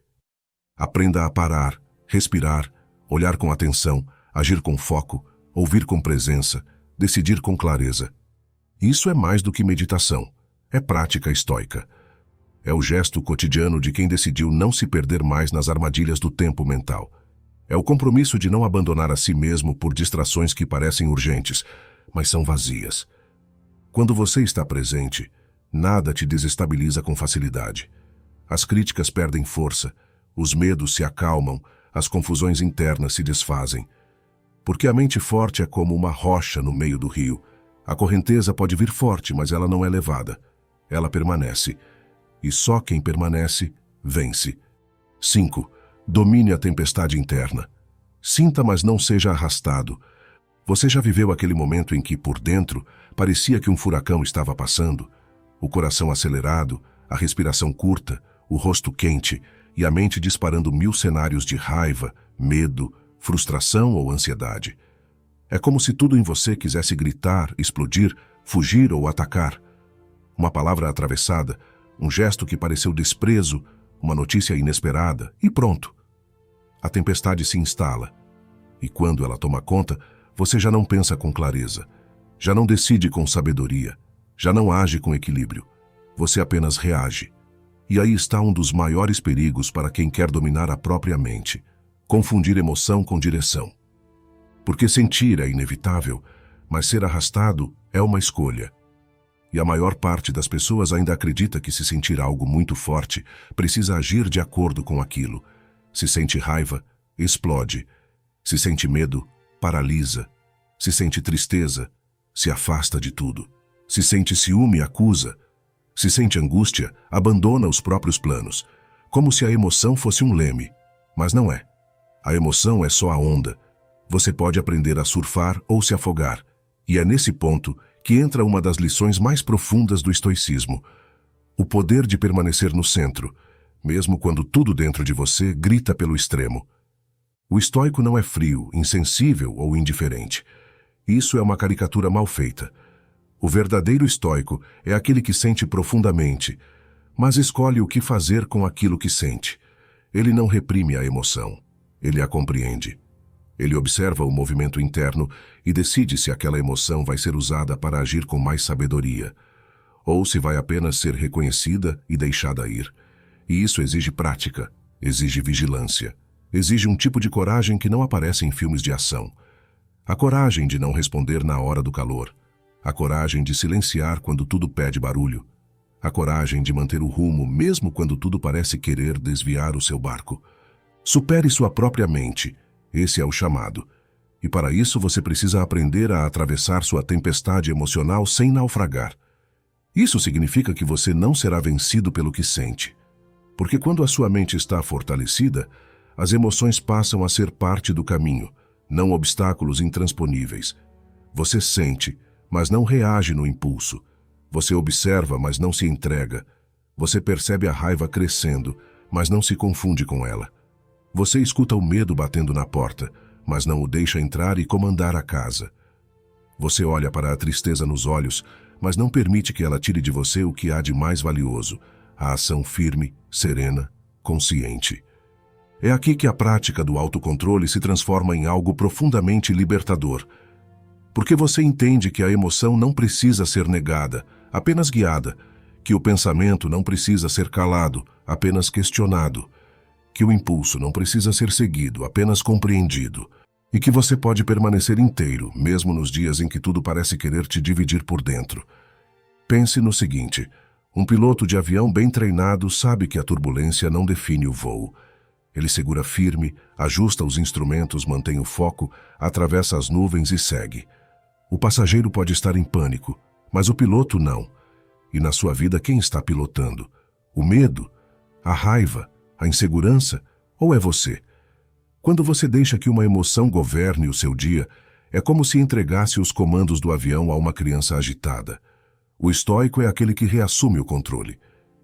Aprenda a parar, respirar, olhar com atenção, agir com foco, ouvir com presença, decidir com clareza. Isso é mais do que meditação, é prática estoica. É o gesto cotidiano de quem decidiu não se perder mais nas armadilhas do tempo mental. É o compromisso de não abandonar a si mesmo por distrações que parecem urgentes, mas são vazias. Quando você está presente, nada te desestabiliza com facilidade. As críticas perdem força, os medos se acalmam, as confusões internas se desfazem. Porque a mente forte é como uma rocha no meio do rio. A correnteza pode vir forte, mas ela não é levada. Ela permanece. E só quem permanece, vence. 5. Domine a tempestade interna. Sinta, mas não seja arrastado. Você já viveu aquele momento em que, por dentro, parecia que um furacão estava passando? O coração acelerado, a respiração curta, o rosto quente e a mente disparando 1000 cenários de raiva, medo, frustração ou ansiedade. É como se tudo em você quisesse gritar, explodir, fugir ou atacar. Uma palavra atravessada, um gesto que pareceu desprezo, uma notícia inesperada e pronto. A tempestade se instala. E quando ela toma conta, você já não pensa com clareza, já não decide com sabedoria, já não age com equilíbrio. Você apenas reage. E aí está um dos maiores perigos para quem quer dominar a própria mente: confundir emoção com direção. Porque sentir é inevitável, mas ser arrastado é uma escolha. E a maior parte das pessoas ainda acredita que se sentir algo muito forte, precisa agir de acordo com aquilo. Se sente raiva, explode. Se sente medo, paralisa. Se sente tristeza, se afasta de tudo. Se sente ciúme, acusa. Se sente angústia, abandona os próprios planos. Como se a emoção fosse um leme. Mas não é. A emoção é só a onda. Você pode aprender a surfar ou se afogar. E é nesse ponto que entra uma das lições mais profundas do estoicismo: o poder de permanecer no centro, mesmo quando tudo dentro de você grita pelo extremo. O estoico não é frio, insensível ou indiferente. Isso é uma caricatura mal feita. O verdadeiro estoico é aquele que sente profundamente, mas escolhe o que fazer com aquilo que sente. Ele não reprime a emoção, ele a compreende. Ele observa o movimento interno e decide se aquela emoção vai ser usada para agir com mais sabedoria, ou se vai apenas ser reconhecida e deixada ir. E isso exige prática, exige vigilância, exige um tipo de coragem que não aparece em filmes de ação. A coragem de não responder na hora do calor, a coragem de silenciar quando tudo pede barulho, a coragem de manter o rumo mesmo quando tudo parece querer desviar o seu barco. Supere sua própria mente. Esse é o chamado. E para isso você precisa aprender a atravessar sua tempestade emocional sem naufragar. Isso significa que você não será vencido pelo que sente. Porque quando a sua mente está fortalecida, as emoções passam a ser parte do caminho, não obstáculos intransponíveis. Você sente, mas não reage no impulso. Você observa, mas não se entrega. Você percebe a raiva crescendo, mas não se confunde com ela. Você escuta o medo batendo na porta, mas não o deixa entrar e comandar a casa. Você olha para a tristeza nos olhos, mas não permite que ela tire de você o que há de mais valioso: a ação firme, serena, consciente. É aqui que a prática do autocontrole se transforma em algo profundamente libertador. Porque você entende que a emoção não precisa ser negada, apenas guiada, que o pensamento não precisa ser calado, apenas questionado, que o impulso não precisa ser seguido, apenas compreendido, e que você pode permanecer inteiro, mesmo nos dias em que tudo parece querer te dividir por dentro. Pense no seguinte: um piloto de avião bem treinado sabe que a turbulência não define o voo. Ele segura firme, ajusta os instrumentos, mantém o foco, atravessa as nuvens e segue. O passageiro pode estar em pânico, mas o piloto não. E na sua vida, quem está pilotando? O medo? A raiva? A insegurança? Ou é você? Quando você deixa que uma emoção governe o seu dia, é como se entregasse os comandos do avião a uma criança agitada. O estoico é aquele que reassume o controle,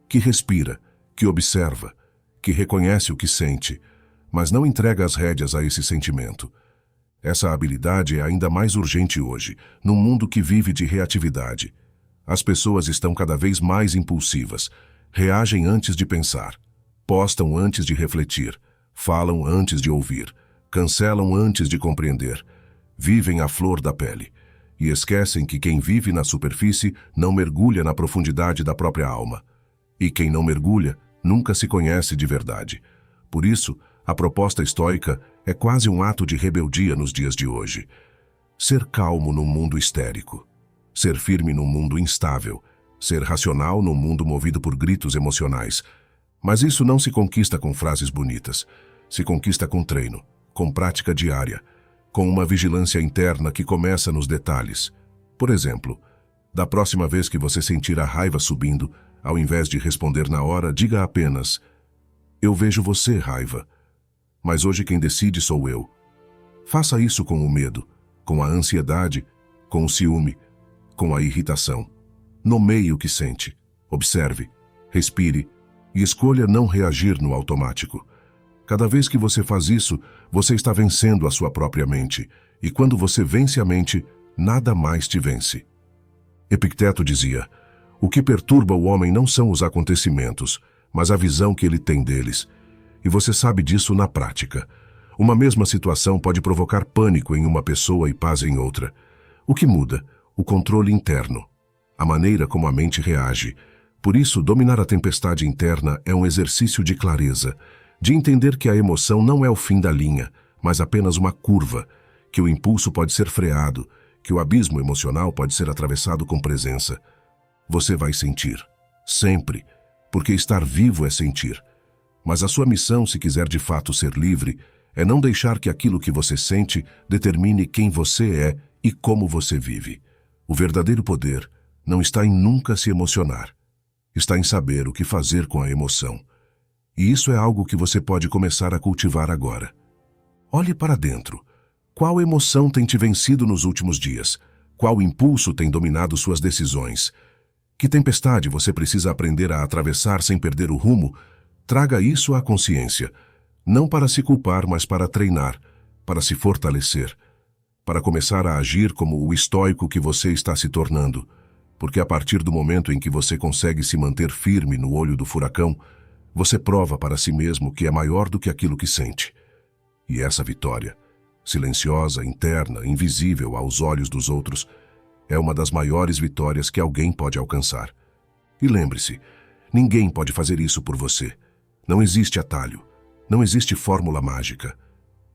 que respira, que observa, que reconhece o que sente, mas não entrega as rédeas a esse sentimento. Essa habilidade é ainda mais urgente hoje, num mundo que vive de reatividade. As pessoas estão cada vez mais impulsivas, reagem antes de pensar, postam antes de refletir, falam antes de ouvir, cancelam antes de compreender, vivem à flor da pele e esquecem que quem vive na superfície não mergulha na profundidade da própria alma. E quem não mergulha nunca se conhece de verdade. Por isso, a proposta estoica é quase um ato de rebeldia nos dias de hoje. Ser calmo num mundo histérico, ser firme num mundo instável, ser racional num mundo movido por gritos emocionais. Mas isso não se conquista com frases bonitas, se conquista com treino, com prática diária, com uma vigilância interna que começa nos detalhes. Por exemplo, da próxima vez que você sentir a raiva subindo, ao invés de responder na hora, diga apenas: eu vejo você, raiva, mas hoje quem decide sou eu. Faça isso com o medo, com a ansiedade, com o ciúme, com a irritação. Nomeie o que sente, observe, respire e escolha não reagir no automático. Cada vez que você faz isso, você está vencendo a sua própria mente, e quando você vence a mente, nada mais te vence. Epicteto dizia: o que perturba o homem não são os acontecimentos, mas a visão que ele tem deles. E você sabe disso na prática. Uma mesma situação pode provocar pânico em uma pessoa e paz em outra. O que muda? O controle interno. A maneira como a mente reage. Por isso, dominar a tempestade interna é um exercício de clareza, de entender que a emoção não é o fim da linha, mas apenas uma curva, que o impulso pode ser freado, que o abismo emocional pode ser atravessado com presença. Você vai sentir, sempre, porque estar vivo é sentir. Mas a sua missão, se quiser de fato ser livre, é não deixar que aquilo que você sente determine quem você é e como você vive. O verdadeiro poder não está em nunca se emocionar, está em saber o que fazer com a emoção. E isso é algo que você pode começar a cultivar agora. Olhe para dentro. Qual emoção tem te vencido nos últimos dias? Qual impulso tem dominado suas decisões? Que tempestade você precisa aprender a atravessar sem perder o rumo? Traga isso à consciência, não para se culpar, mas para treinar, para se fortalecer, para começar a agir como o estoico que você está se tornando, porque a partir do momento em que você consegue se manter firme no olho do furacão, você prova para si mesmo que é maior do que aquilo que sente. E essa vitória, silenciosa, interna, invisível aos olhos dos outros, é uma das maiores vitórias que alguém pode alcançar. E lembre-se, ninguém pode fazer isso por você. Não existe atalho, não existe fórmula mágica.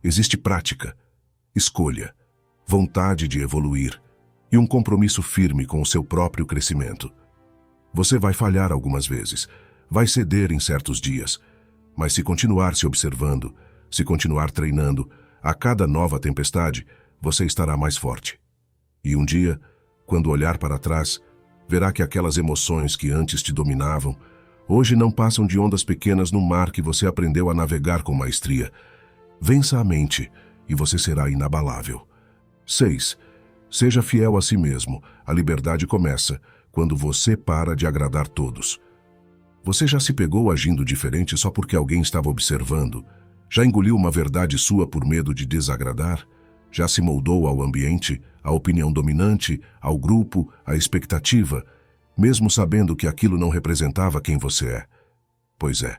Existe prática, escolha, vontade de evoluir e um compromisso firme com o seu próprio crescimento. Você vai falhar algumas vezes, vai ceder em certos dias, mas se continuar se observando, se continuar treinando, a cada nova tempestade, você estará mais forte. E um dia, quando olhar para trás, verá que aquelas emoções que antes te dominavam, hoje não passam de ondas pequenas no mar que você aprendeu a navegar com maestria. Vença a mente e você será inabalável. 6. Seja fiel a si mesmo. A liberdade começa quando você para de agradar todos. Você já se pegou agindo diferente só porque alguém estava observando? Já engoliu uma verdade sua por medo de desagradar? Já se moldou ao ambiente, à opinião dominante, ao grupo, à expectativa, mesmo sabendo que aquilo não representava quem você é? Pois é,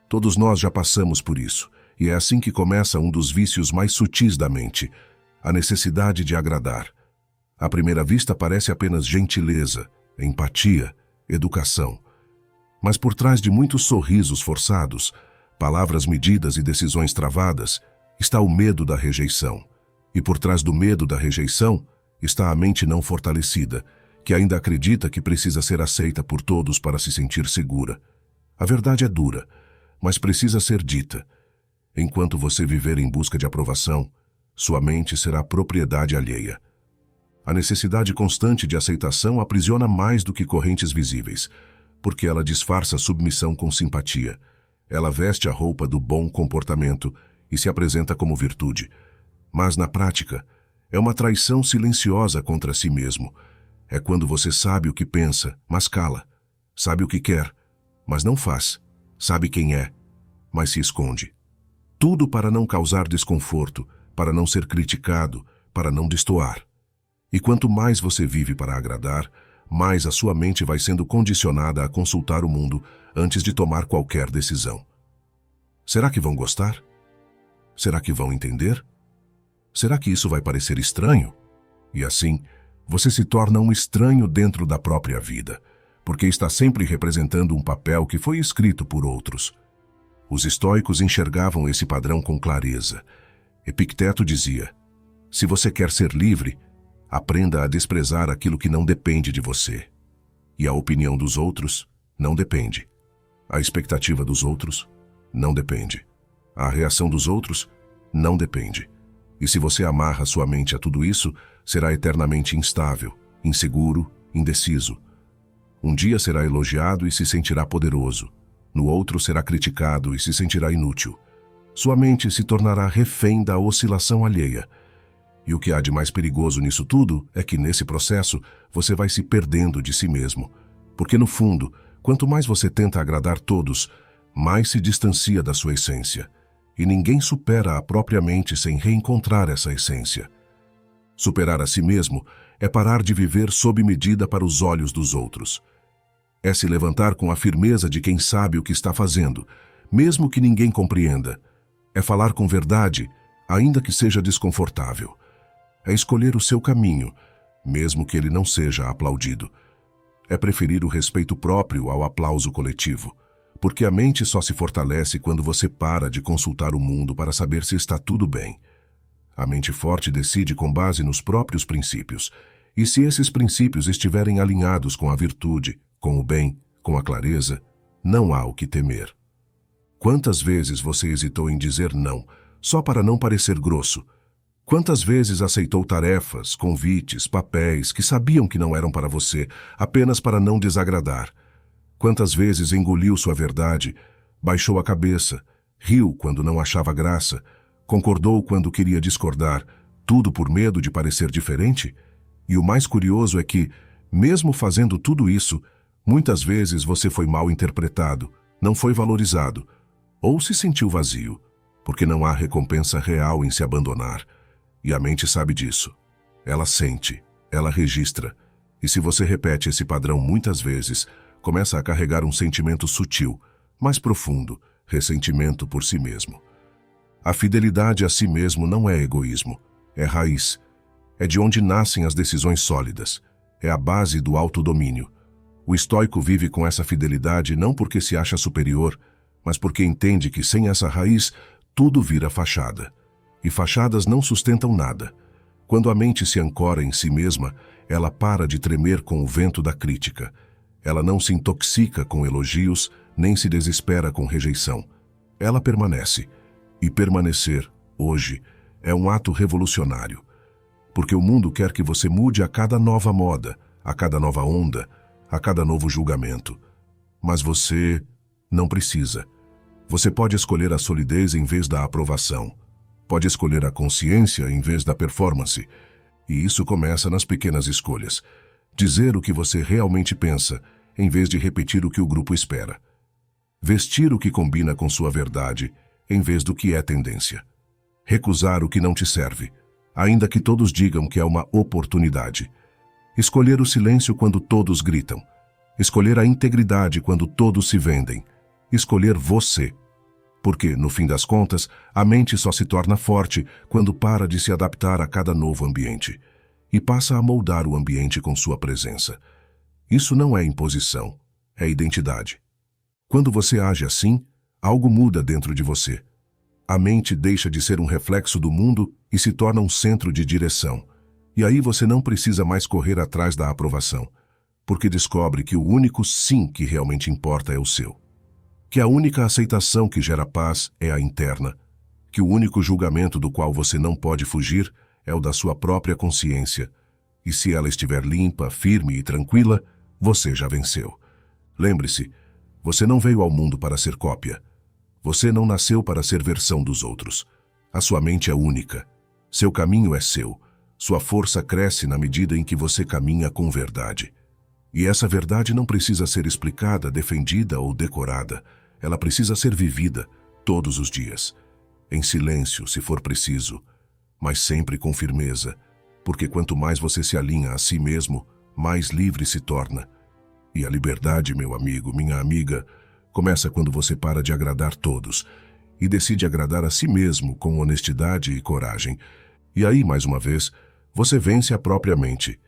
todos nós já passamos por isso, e é assim que começa um dos vícios mais sutis da mente, a necessidade de agradar. À primeira vista parece apenas gentileza, empatia, educação. Mas por trás de muitos sorrisos forçados, palavras medidas e decisões travadas, está o medo da rejeição. E por trás do medo da rejeição está a mente não fortalecida, que ainda acredita que precisa ser aceita por todos para se sentir segura. A verdade é dura, mas precisa ser dita. Enquanto você viver em busca de aprovação, sua mente será propriedade alheia. A necessidade constante de aceitação aprisiona mais do que correntes visíveis, porque ela disfarça submissão com simpatia. Ela veste a roupa do bom comportamento e se apresenta como virtude. Mas, na prática, é uma traição silenciosa contra si mesmo. É quando você sabe o que pensa, mas cala. Sabe o que quer, mas não faz. Sabe quem é, mas se esconde. Tudo para não causar desconforto, para não ser criticado, para não destoar. E quanto mais você vive para agradar, mais a sua mente vai sendo condicionada a consultar o mundo antes de tomar qualquer decisão. Será que vão gostar? Será que vão entender? Será que isso vai parecer estranho? E assim, você se torna um estranho dentro da própria vida, porque está sempre representando um papel que foi escrito por outros. Os estoicos enxergavam esse padrão com clareza. Epicteto dizia: se você quer ser livre, aprenda a desprezar aquilo que não depende de você. E a opinião dos outros não depende. A expectativa dos outros não depende. A reação dos outros não depende. E se você amarra sua mente a tudo isso, será eternamente instável, inseguro, indeciso. Um dia será elogiado e se sentirá poderoso. No outro será criticado e se sentirá inútil. Sua mente se tornará refém da oscilação alheia. E o que há de mais perigoso nisso tudo é que, nesse processo, você vai se perdendo de si mesmo. Porque, no fundo, quanto mais você tenta agradar todos, mais se distancia da sua essência. E ninguém supera a própria mente sem reencontrar essa essência. Superar a si mesmo é parar de viver sob medida para os olhos dos outros. É se levantar com a firmeza de quem sabe o que está fazendo, mesmo que ninguém compreenda. É falar com verdade, ainda que seja desconfortável. É escolher o seu caminho, mesmo que ele não seja aplaudido. É preferir o respeito próprio ao aplauso coletivo, porque a mente só se fortalece quando você para de consultar o mundo para saber se está tudo bem. A mente forte decide com base nos próprios princípios, e se esses princípios estiverem alinhados com a virtude, com o bem, com a clareza, não há o que temer. Quantas vezes você hesitou em dizer não, só para não parecer grosso? Quantas vezes aceitou tarefas, convites, papéis que sabiam que não eram para você, apenas para não desagradar? Quantas vezes engoliu sua verdade, baixou a cabeça, riu quando não achava graça, concordou quando queria discordar, tudo por medo de parecer diferente? E o mais curioso é que, mesmo fazendo tudo isso, muitas vezes você foi mal interpretado, não foi valorizado, ou se sentiu vazio, porque não há recompensa real em se abandonar. E a mente sabe disso. Ela sente, ela registra. E se você repete esse padrão muitas vezes, começa a carregar um sentimento sutil, mais profundo, ressentimento por si mesmo. A fidelidade a si mesmo não é egoísmo, é raiz. É de onde nascem as decisões sólidas. É a base do autodomínio. O estoico vive com essa fidelidade não porque se acha superior, mas porque entende que sem essa raiz, tudo vira fachada. E fachadas não sustentam nada. Quando a mente se ancora em si mesma, ela para de tremer com o vento da crítica. Ela não se intoxica com elogios, nem se desespera com rejeição. Ela permanece. E permanecer, hoje, é um ato revolucionário. Porque o mundo quer que você mude a cada nova moda, a cada nova onda, a cada novo julgamento. Mas você não precisa. Você pode escolher a solidez em vez da aprovação. Pode escolher a consciência em vez da performance. E isso começa nas pequenas escolhas. Dizer o que você realmente pensa, em vez de repetir o que o grupo espera. Vestir o que combina com sua verdade, em vez do que é tendência. Recusar o que não te serve, ainda que todos digam que é uma oportunidade. Escolher o silêncio quando todos gritam. Escolher a integridade quando todos se vendem. Escolher você. Porque, no fim das contas, a mente só se torna forte quando para de se adaptar a cada novo ambiente e passa a moldar o ambiente com sua presença. Isso não é imposição, é identidade. Quando você age assim, algo muda dentro de você. A mente deixa de ser um reflexo do mundo e se torna um centro de direção. E aí você não precisa mais correr atrás da aprovação, porque descobre que o único sim que realmente importa é o seu. Que a única aceitação que gera paz é a interna, que o único julgamento do qual você não pode fugir é o da sua própria consciência, e se ela estiver limpa, firme e tranquila, você já venceu. Lembre-se, você não veio ao mundo para ser cópia. Você não nasceu para ser versão dos outros. A sua mente é única. Seu caminho é seu. Sua força cresce na medida em que você caminha com verdade. E essa verdade não precisa ser explicada, defendida ou decorada. Ela precisa ser vivida todos os dias. Em silêncio, se for preciso. mas sempre com firmeza, porque quanto mais você se alinha a si mesmo, mais livre se torna. E a liberdade, meu amigo, minha amiga, começa quando você para de agradar todos e decide agradar a si mesmo com honestidade e coragem. E aí, mais uma vez, você vence a própria mente,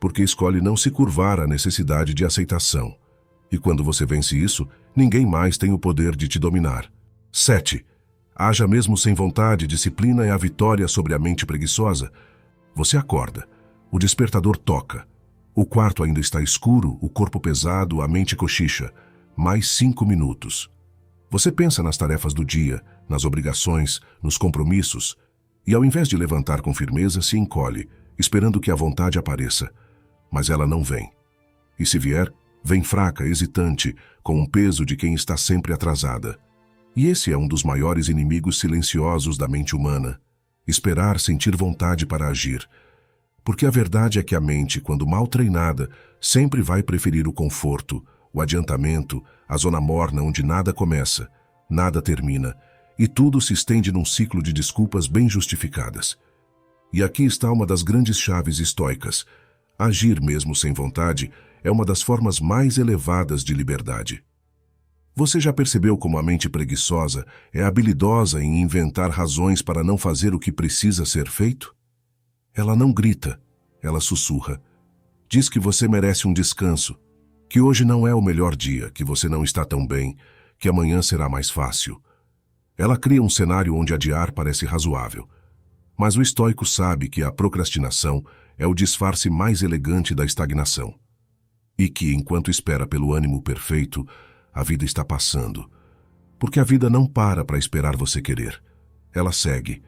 porque escolhe não se curvar à necessidade de aceitação. E quando você vence isso, ninguém mais tem o poder de te dominar. 7. Haja mesmo sem vontade, disciplina é a vitória sobre a mente preguiçosa. Você acorda, o despertador toca. O quarto ainda está escuro, o corpo pesado, a mente cochicha. Mais 5 minutos. Você pensa nas tarefas do dia, nas obrigações, nos compromissos, e ao invés de levantar com firmeza, se encolhe, esperando que a vontade apareça. Mas ela não vem. E se vier, vem fraca, hesitante, com um peso de quem está sempre atrasada. E esse é um dos maiores inimigos silenciosos da mente humana. Esperar sentir vontade para agir. Porque a verdade é que a mente, quando mal treinada, sempre vai preferir o conforto, o adiantamento, a zona morna onde nada começa, nada termina, e tudo se estende num ciclo de desculpas bem justificadas. E aqui está uma das grandes chaves estoicas. Agir mesmo sem vontade é uma das formas mais elevadas de liberdade. Você já percebeu como a mente preguiçosa é habilidosa em inventar razões para não fazer o que precisa ser feito? Ela não grita, ela sussurra. Diz que você merece um descanso, que hoje não é o melhor dia, que você não está tão bem, que amanhã será mais fácil. Ela cria um cenário onde adiar parece razoável. Mas o estoico sabe que a procrastinação é o disfarce mais elegante da estagnação. E que, enquanto espera pelo ânimo perfeito, a vida está passando. Porque a vida não para esperar você querer. Ela segue,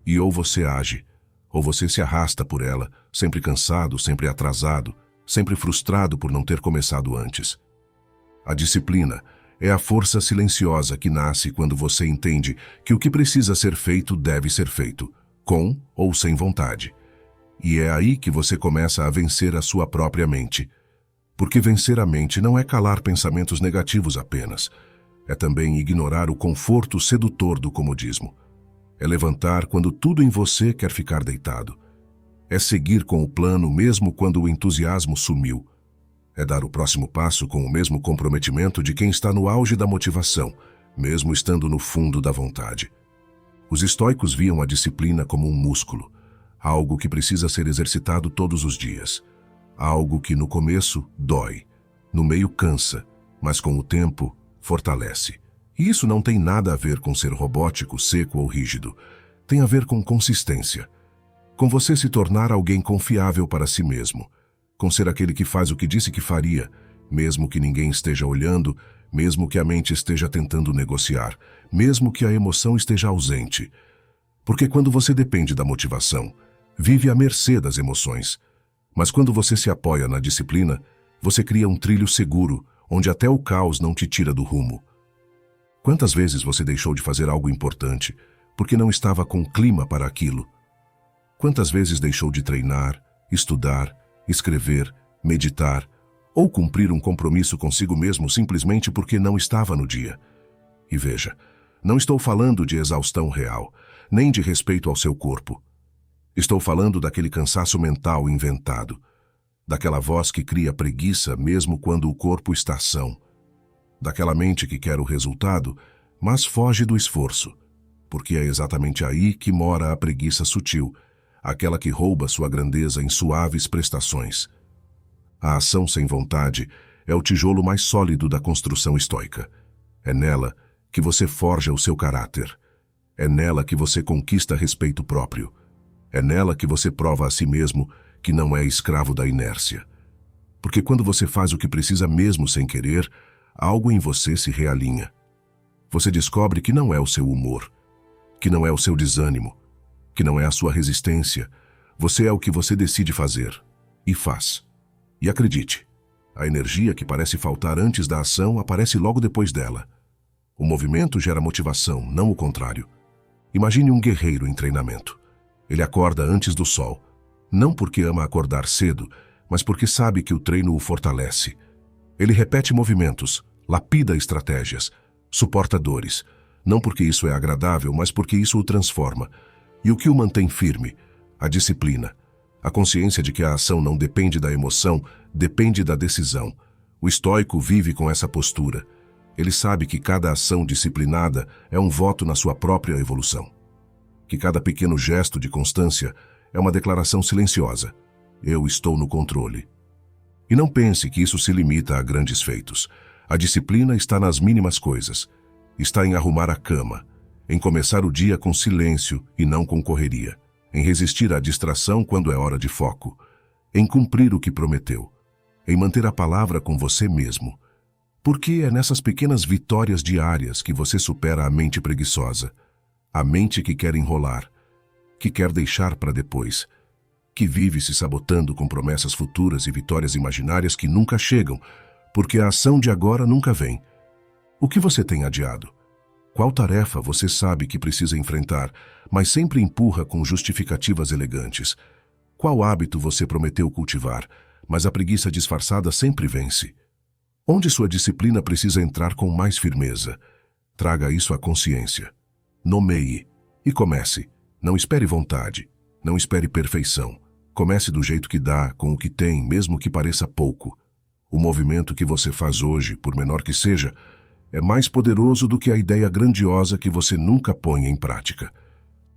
e ou você age, ou você se arrasta por ela, sempre cansado, sempre atrasado, sempre frustrado por não ter começado antes. A disciplina é a força silenciosa que nasce quando você entende que o que precisa ser feito deve ser feito, com ou sem vontade. E é aí que você começa a vencer a sua própria mente. Porque vencer a mente não é calar pensamentos negativos apenas. É também ignorar o conforto sedutor do comodismo. É levantar quando tudo em você quer ficar deitado. É seguir com o plano mesmo quando o entusiasmo sumiu. É dar o próximo passo com o mesmo comprometimento de quem está no auge da motivação, mesmo estando no fundo da vontade. Os estoicos viam a disciplina como um músculo, algo que precisa ser exercitado todos os dias. Algo que no começo dói, no meio cansa, mas com o tempo fortalece. E isso não tem nada a ver com ser robótico, seco ou rígido. Tem a ver com consistência. Com você se tornar alguém confiável para si mesmo. Com ser aquele que faz o que disse que faria, mesmo que ninguém esteja olhando, mesmo que a mente esteja tentando negociar, mesmo que a emoção esteja ausente. Porque quando você depende da motivação, vive à mercê das emoções. Mas quando você se apoia na disciplina, você cria um trilho seguro, onde até o caos não te tira do rumo. Quantas vezes você deixou de fazer algo importante, porque não estava com clima para aquilo? Quantas vezes deixou de treinar, estudar, escrever, meditar, ou cumprir um compromisso consigo mesmo simplesmente porque não estava no dia? E veja, não estou falando de exaustão real, nem de respeito ao seu corpo. Estou falando daquele cansaço mental inventado, daquela voz que cria preguiça mesmo quando o corpo está são, daquela mente que quer o resultado, mas foge do esforço, porque é exatamente aí que mora a preguiça sutil, aquela que rouba sua grandeza em suaves prestações. A ação sem vontade é o tijolo mais sólido da construção estoica. É nela que você forja o seu caráter. É nela que você conquista respeito próprio. É nela que você prova a si mesmo que não é escravo da inércia. Porque quando você faz o que precisa mesmo sem querer, algo em você se realinha. Você descobre que não é o seu humor, que não é o seu desânimo, que não é a sua resistência. Você é o que você decide fazer, e faz. E acredite, a energia que parece faltar antes da ação aparece logo depois dela. O movimento gera motivação, não o contrário. Imagine um guerreiro em treinamento. Ele acorda antes do sol, não porque ama acordar cedo, mas porque sabe que o treino o fortalece. Ele repete movimentos, lapida estratégias, suporta dores, não porque isso é agradável, mas porque isso o transforma. E o que o mantém firme? A disciplina. A consciência de que a ação não depende da emoção, depende da decisão. O estoico vive com essa postura. Ele sabe que cada ação disciplinada é um voto na sua própria evolução. Que cada pequeno gesto de constância é uma declaração silenciosa. Eu estou no controle. E não pense que isso se limita a grandes feitos. A disciplina está nas mínimas coisas. Está em arrumar a cama, em começar o dia com silêncio e não com correria, em resistir à distração quando é hora de foco, em cumprir o que prometeu, em manter a palavra com você mesmo. Porque é nessas pequenas vitórias diárias que você supera a mente preguiçosa, a mente que quer enrolar, que quer deixar para depois, que vive se sabotando com promessas futuras e vitórias imaginárias que nunca chegam, porque a ação de agora nunca vem. O que você tem adiado? Qual tarefa você sabe que precisa enfrentar, mas sempre empurra com justificativas elegantes? Qual hábito você prometeu cultivar, mas a preguiça disfarçada sempre vence? Onde sua disciplina precisa entrar com mais firmeza? Traga isso à consciência. Nomeie e comece. Não espere vontade, não espere perfeição. Comece do jeito que dá, com o que tem, mesmo que pareça pouco. O movimento que você faz hoje, por menor que seja, é mais poderoso do que a ideia grandiosa que você nunca põe em prática.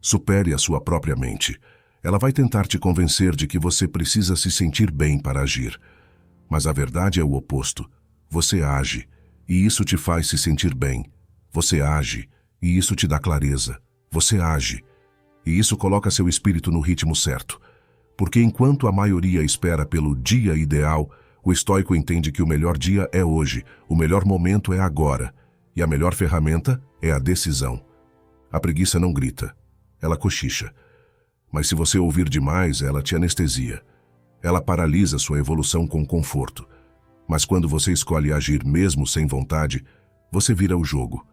Supere a sua própria mente. Ela vai tentar te convencer de que você precisa se sentir bem para agir. Mas a verdade é o oposto. Você age, e isso te faz se sentir bem. Você age, e isso te dá clareza. Você age, e isso coloca seu espírito no ritmo certo. Porque enquanto a maioria espera pelo dia ideal, o estoico entende que o melhor dia é hoje, o melhor momento é agora, e a melhor ferramenta é a decisão. A preguiça não grita, ela cochicha. Mas se você ouvir demais, ela te anestesia. Ela paralisa sua evolução com conforto. Mas quando você escolhe agir mesmo sem vontade, você vira o jogo.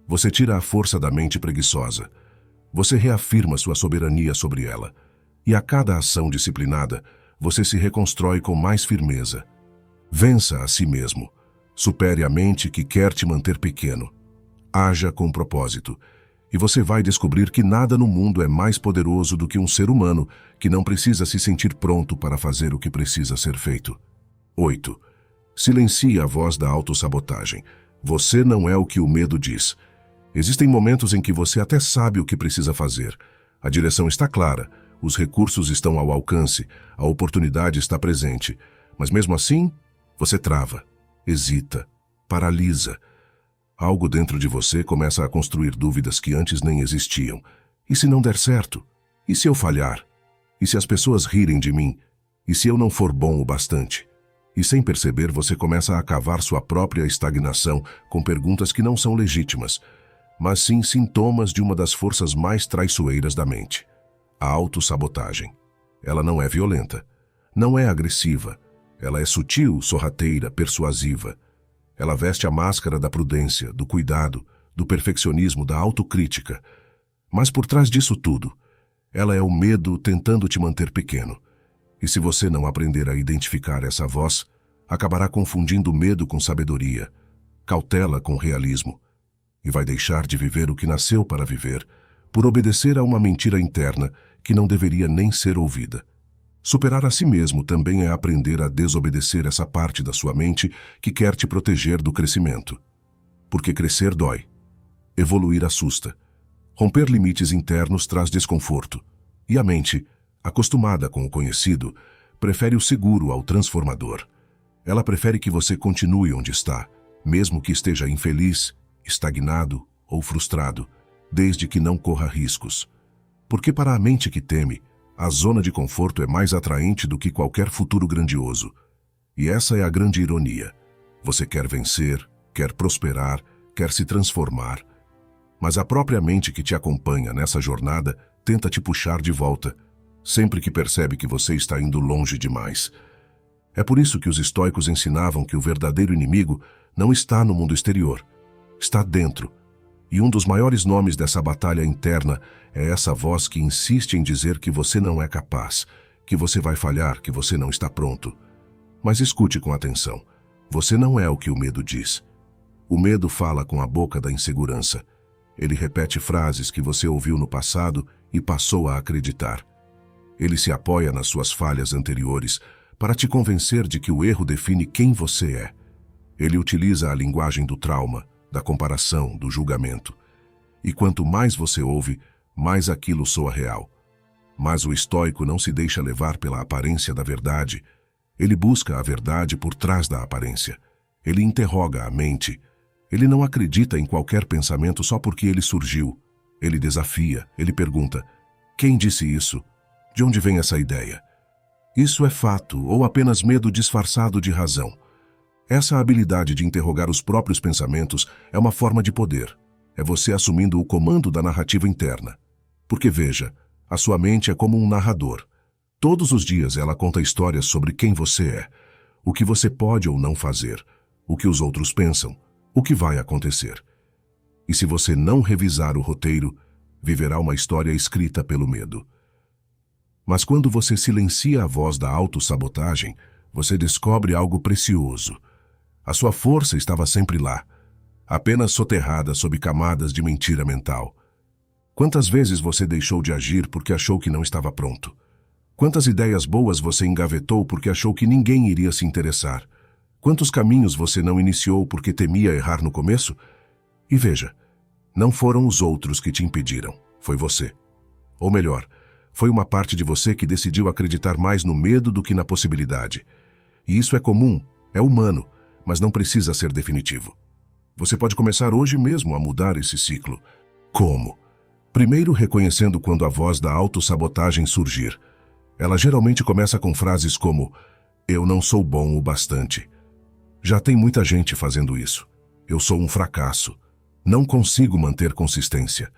Você tira a força da mente preguiçosa. Você reafirma sua soberania sobre ela. E a cada ação disciplinada, você se reconstrói com mais firmeza. Vença a si mesmo. Supere a mente que quer te manter pequeno. Haja com propósito. E você vai descobrir que nada no mundo é mais poderoso do que um ser humano que não precisa se sentir pronto para fazer o que precisa ser feito. 8. Silencie a voz da autossabotagem. Você não é o que o medo diz. Existem momentos em que você até sabe o que precisa fazer. A direção está clara, os recursos estão ao alcance, a oportunidade está presente. Mas mesmo assim, você trava, hesita, paralisa. Algo dentro de você começa a construir dúvidas que antes nem existiam. E se não der certo? E se eu falhar? E se as pessoas rirem de mim? E se eu não for bom o bastante? E sem perceber, você começa a cavar sua própria estagnação com perguntas que não são legítimas, mas sim sintomas de uma das forças mais traiçoeiras da mente. A autossabotagem. Ela não é violenta, não é agressiva. Ela é sutil, sorrateira, persuasiva. Ela veste a máscara da prudência, do cuidado, do perfeccionismo, da autocrítica. Mas por trás disso tudo, ela é o medo tentando te manter pequeno. E se você não aprender a identificar essa voz, acabará confundindo medo com sabedoria, cautela com realismo, e vai deixar de viver o que nasceu para viver, por obedecer a uma mentira interna que não deveria nem ser ouvida. Superar a si mesmo também é aprender a desobedecer essa parte da sua mente que quer te proteger do crescimento. Porque crescer dói. Evoluir assusta. Romper limites internos traz desconforto. E a mente, acostumada com o conhecido, prefere o seguro ao transformador. Ela prefere que você continue onde está, mesmo que esteja infeliz, estagnado ou frustrado, desde que não corra riscos. Porque para a mente que teme, a zona de conforto é mais atraente do que qualquer futuro grandioso. E essa é a grande ironia. Você quer vencer, quer prosperar, quer se transformar. Mas a própria mente que te acompanha nessa jornada tenta te puxar de volta, sempre que percebe que você está indo longe demais. É por isso que os estoicos ensinavam que o verdadeiro inimigo não está no mundo exterior, está dentro. E um dos maiores nomes dessa batalha interna é essa voz que insiste em dizer que você não é capaz, que você vai falhar, que você não está pronto. Mas escute com atenção. Você não é o que o medo diz. O medo fala com a boca da insegurança. Ele repete frases que você ouviu no passado e passou a acreditar. Ele se apoia nas suas falhas anteriores para te convencer de que o erro define quem você é. Ele utiliza a linguagem do trauma, da comparação, do julgamento. E quanto mais você ouve, mais aquilo soa real. Mas o estoico não se deixa levar pela aparência da verdade. Ele busca a verdade por trás da aparência. Ele interroga a mente. Ele não acredita em qualquer pensamento só porque ele surgiu. Ele desafia, ele pergunta: quem disse isso? De onde vem essa ideia? Isso é fato ou apenas medo disfarçado de razão? Essa habilidade de interrogar os próprios pensamentos é uma forma de poder. É você assumindo o comando da narrativa interna. Porque veja, a sua mente é como um narrador. Todos os dias ela conta histórias sobre quem você é, o que você pode ou não fazer, o que os outros pensam, o que vai acontecer. E se você não revisar o roteiro, viverá uma história escrita pelo medo. Mas quando você silencia a voz da autossabotagem, você descobre algo precioso. A sua força estava sempre lá, apenas soterrada sob camadas de mentira mental. Quantas vezes você deixou de agir porque achou que não estava pronto? Quantas ideias boas você engavetou porque achou que ninguém iria se interessar? Quantos caminhos você não iniciou porque temia errar no começo? E veja, não foram os outros que te impediram, foi você. Ou melhor, foi uma parte de você que decidiu acreditar mais no medo do que na possibilidade. E isso é comum, é humano, mas não precisa ser definitivo. Você pode começar hoje mesmo a mudar esse ciclo. Como? Primeiro, reconhecendo quando a voz da autossabotagem surgir. Ela geralmente começa com frases como: eu não sou bom o bastante. Já tem muita gente fazendo isso. Eu sou um fracasso. Não consigo manter consistência.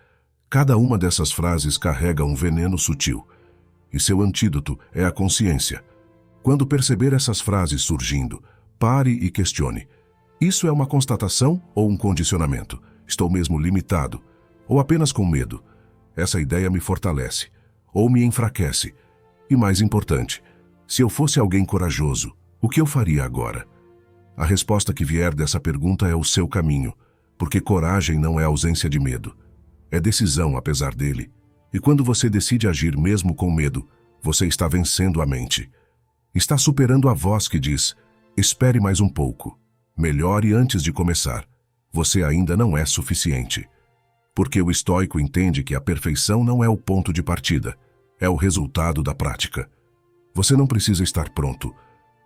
Cada uma dessas frases carrega um veneno sutil. E seu antídoto é a consciência. Quando perceber essas frases surgindo, pare e questione. Isso é uma constatação ou um condicionamento? Estou mesmo limitado? Ou apenas com medo? Essa ideia me fortalece ou me enfraquece? E mais importante, se eu fosse alguém corajoso, o que eu faria agora? A resposta que vier dessa pergunta é o seu caminho, porque coragem não é ausência de medo. É decisão apesar dele. E quando você decide agir mesmo com medo, você está vencendo a mente. Está superando a voz que diz: espere mais um pouco. Melhore antes de começar. Você ainda não é suficiente. Porque o estoico entende que a perfeição não é o ponto de partida, é o resultado da prática. Você não precisa estar pronto.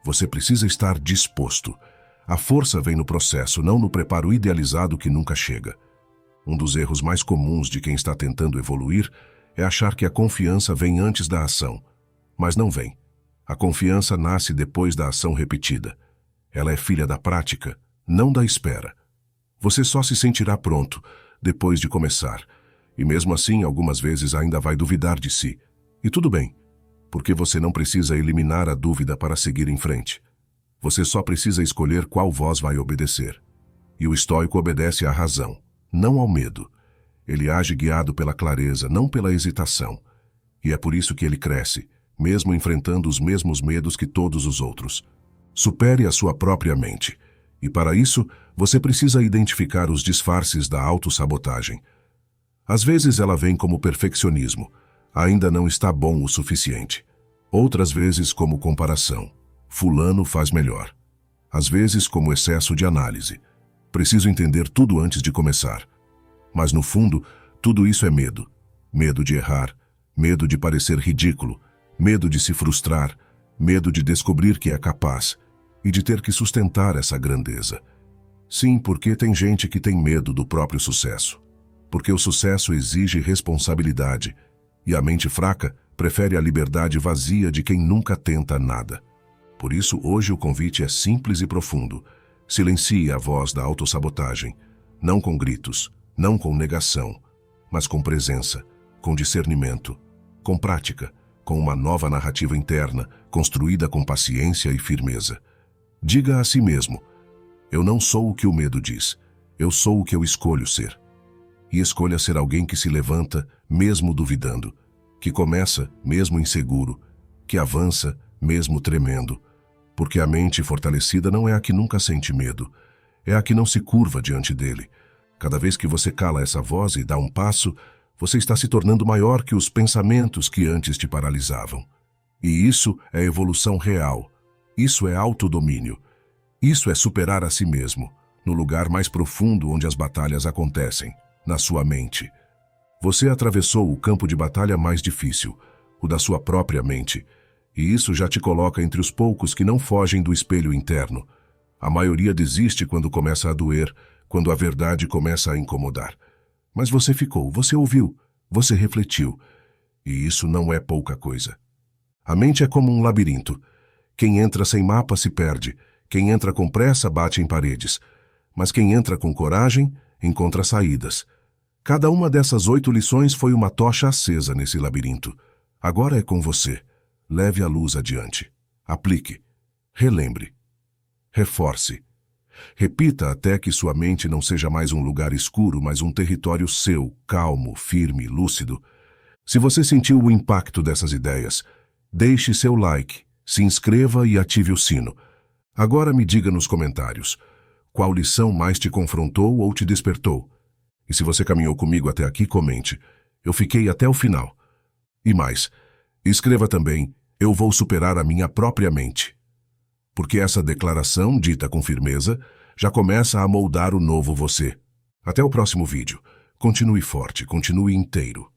Você precisa estar disposto. A força vem no processo, não no preparo idealizado que nunca chega. Um dos erros mais comuns de quem está tentando evoluir é achar que a confiança vem antes da ação. Mas não vem. A confiança nasce depois da ação repetida. Ela é filha da prática, não da espera. Você só se sentirá pronto depois de começar. E mesmo assim, algumas vezes ainda vai duvidar de si. E tudo bem, porque você não precisa eliminar a dúvida para seguir em frente. Você só precisa escolher qual voz vai obedecer. E o estoico obedece à razão, não ao medo. Ele age guiado pela clareza, não pela hesitação. E é por isso que ele cresce, mesmo enfrentando os mesmos medos que todos os outros. Supere a sua própria mente. E para isso, você precisa identificar os disfarces da autossabotagem. Às vezes ela vem como perfeccionismo. Ainda não está bom o suficiente. Outras vezes como comparação. Fulano faz melhor. Às vezes como excesso de análise. Preciso entender tudo antes de começar. Mas no fundo, tudo isso é medo. Medo de errar, medo de parecer ridículo, medo de se frustrar, medo de descobrir que é capaz e de ter que sustentar essa grandeza. Sim, porque tem gente que tem medo do próprio sucesso. Porque o sucesso exige responsabilidade e a mente fraca prefere a liberdade vazia de quem nunca tenta nada. Por isso, hoje o convite é simples e profundo. Silencie a voz da autossabotagem, não com gritos, não com negação, mas com presença, com discernimento, com prática, com uma nova narrativa interna, construída com paciência e firmeza. Diga a si mesmo: eu não sou o que o medo diz, eu sou o que eu escolho ser. E escolha ser alguém que se levanta, mesmo duvidando, que começa, mesmo inseguro, que avança, mesmo tremendo. Porque a mente fortalecida não é a que nunca sente medo, é a que não se curva diante dele. Cada vez que você cala essa voz e dá um passo, você está se tornando maior que os pensamentos que antes te paralisavam. E isso é evolução real. Isso é autodomínio. Isso é superar a si mesmo, no lugar mais profundo onde as batalhas acontecem, na sua mente. Você atravessou o campo de batalha mais difícil, o da sua própria mente, e isso já te coloca entre os poucos que não fogem do espelho interno. A maioria desiste quando começa a doer, quando a verdade começa a incomodar. Mas você ficou, você ouviu, você refletiu, e isso não é pouca coisa. A mente é como um labirinto. Quem entra sem mapa se perde, quem entra com pressa bate em paredes, mas quem entra com coragem encontra saídas. Cada uma dessas 8 lições foi uma tocha acesa nesse labirinto. Agora é com você. Leve a luz adiante. Aplique. Relembre. Reforce. Repita até que sua mente não seja mais um lugar escuro, mas um território seu, calmo, firme, lúcido. Se você sentiu o impacto dessas ideias, deixe seu like, se inscreva e ative o sino. Agora me diga nos comentários, qual lição mais te confrontou ou te despertou? E se você caminhou comigo até aqui, comente. Eu fiquei até o final. E mais, escreva também, eu vou superar a minha própria mente. Porque essa declaração, dita com firmeza, já começa a moldar o novo você. Até o próximo vídeo. Continue forte, continue inteiro.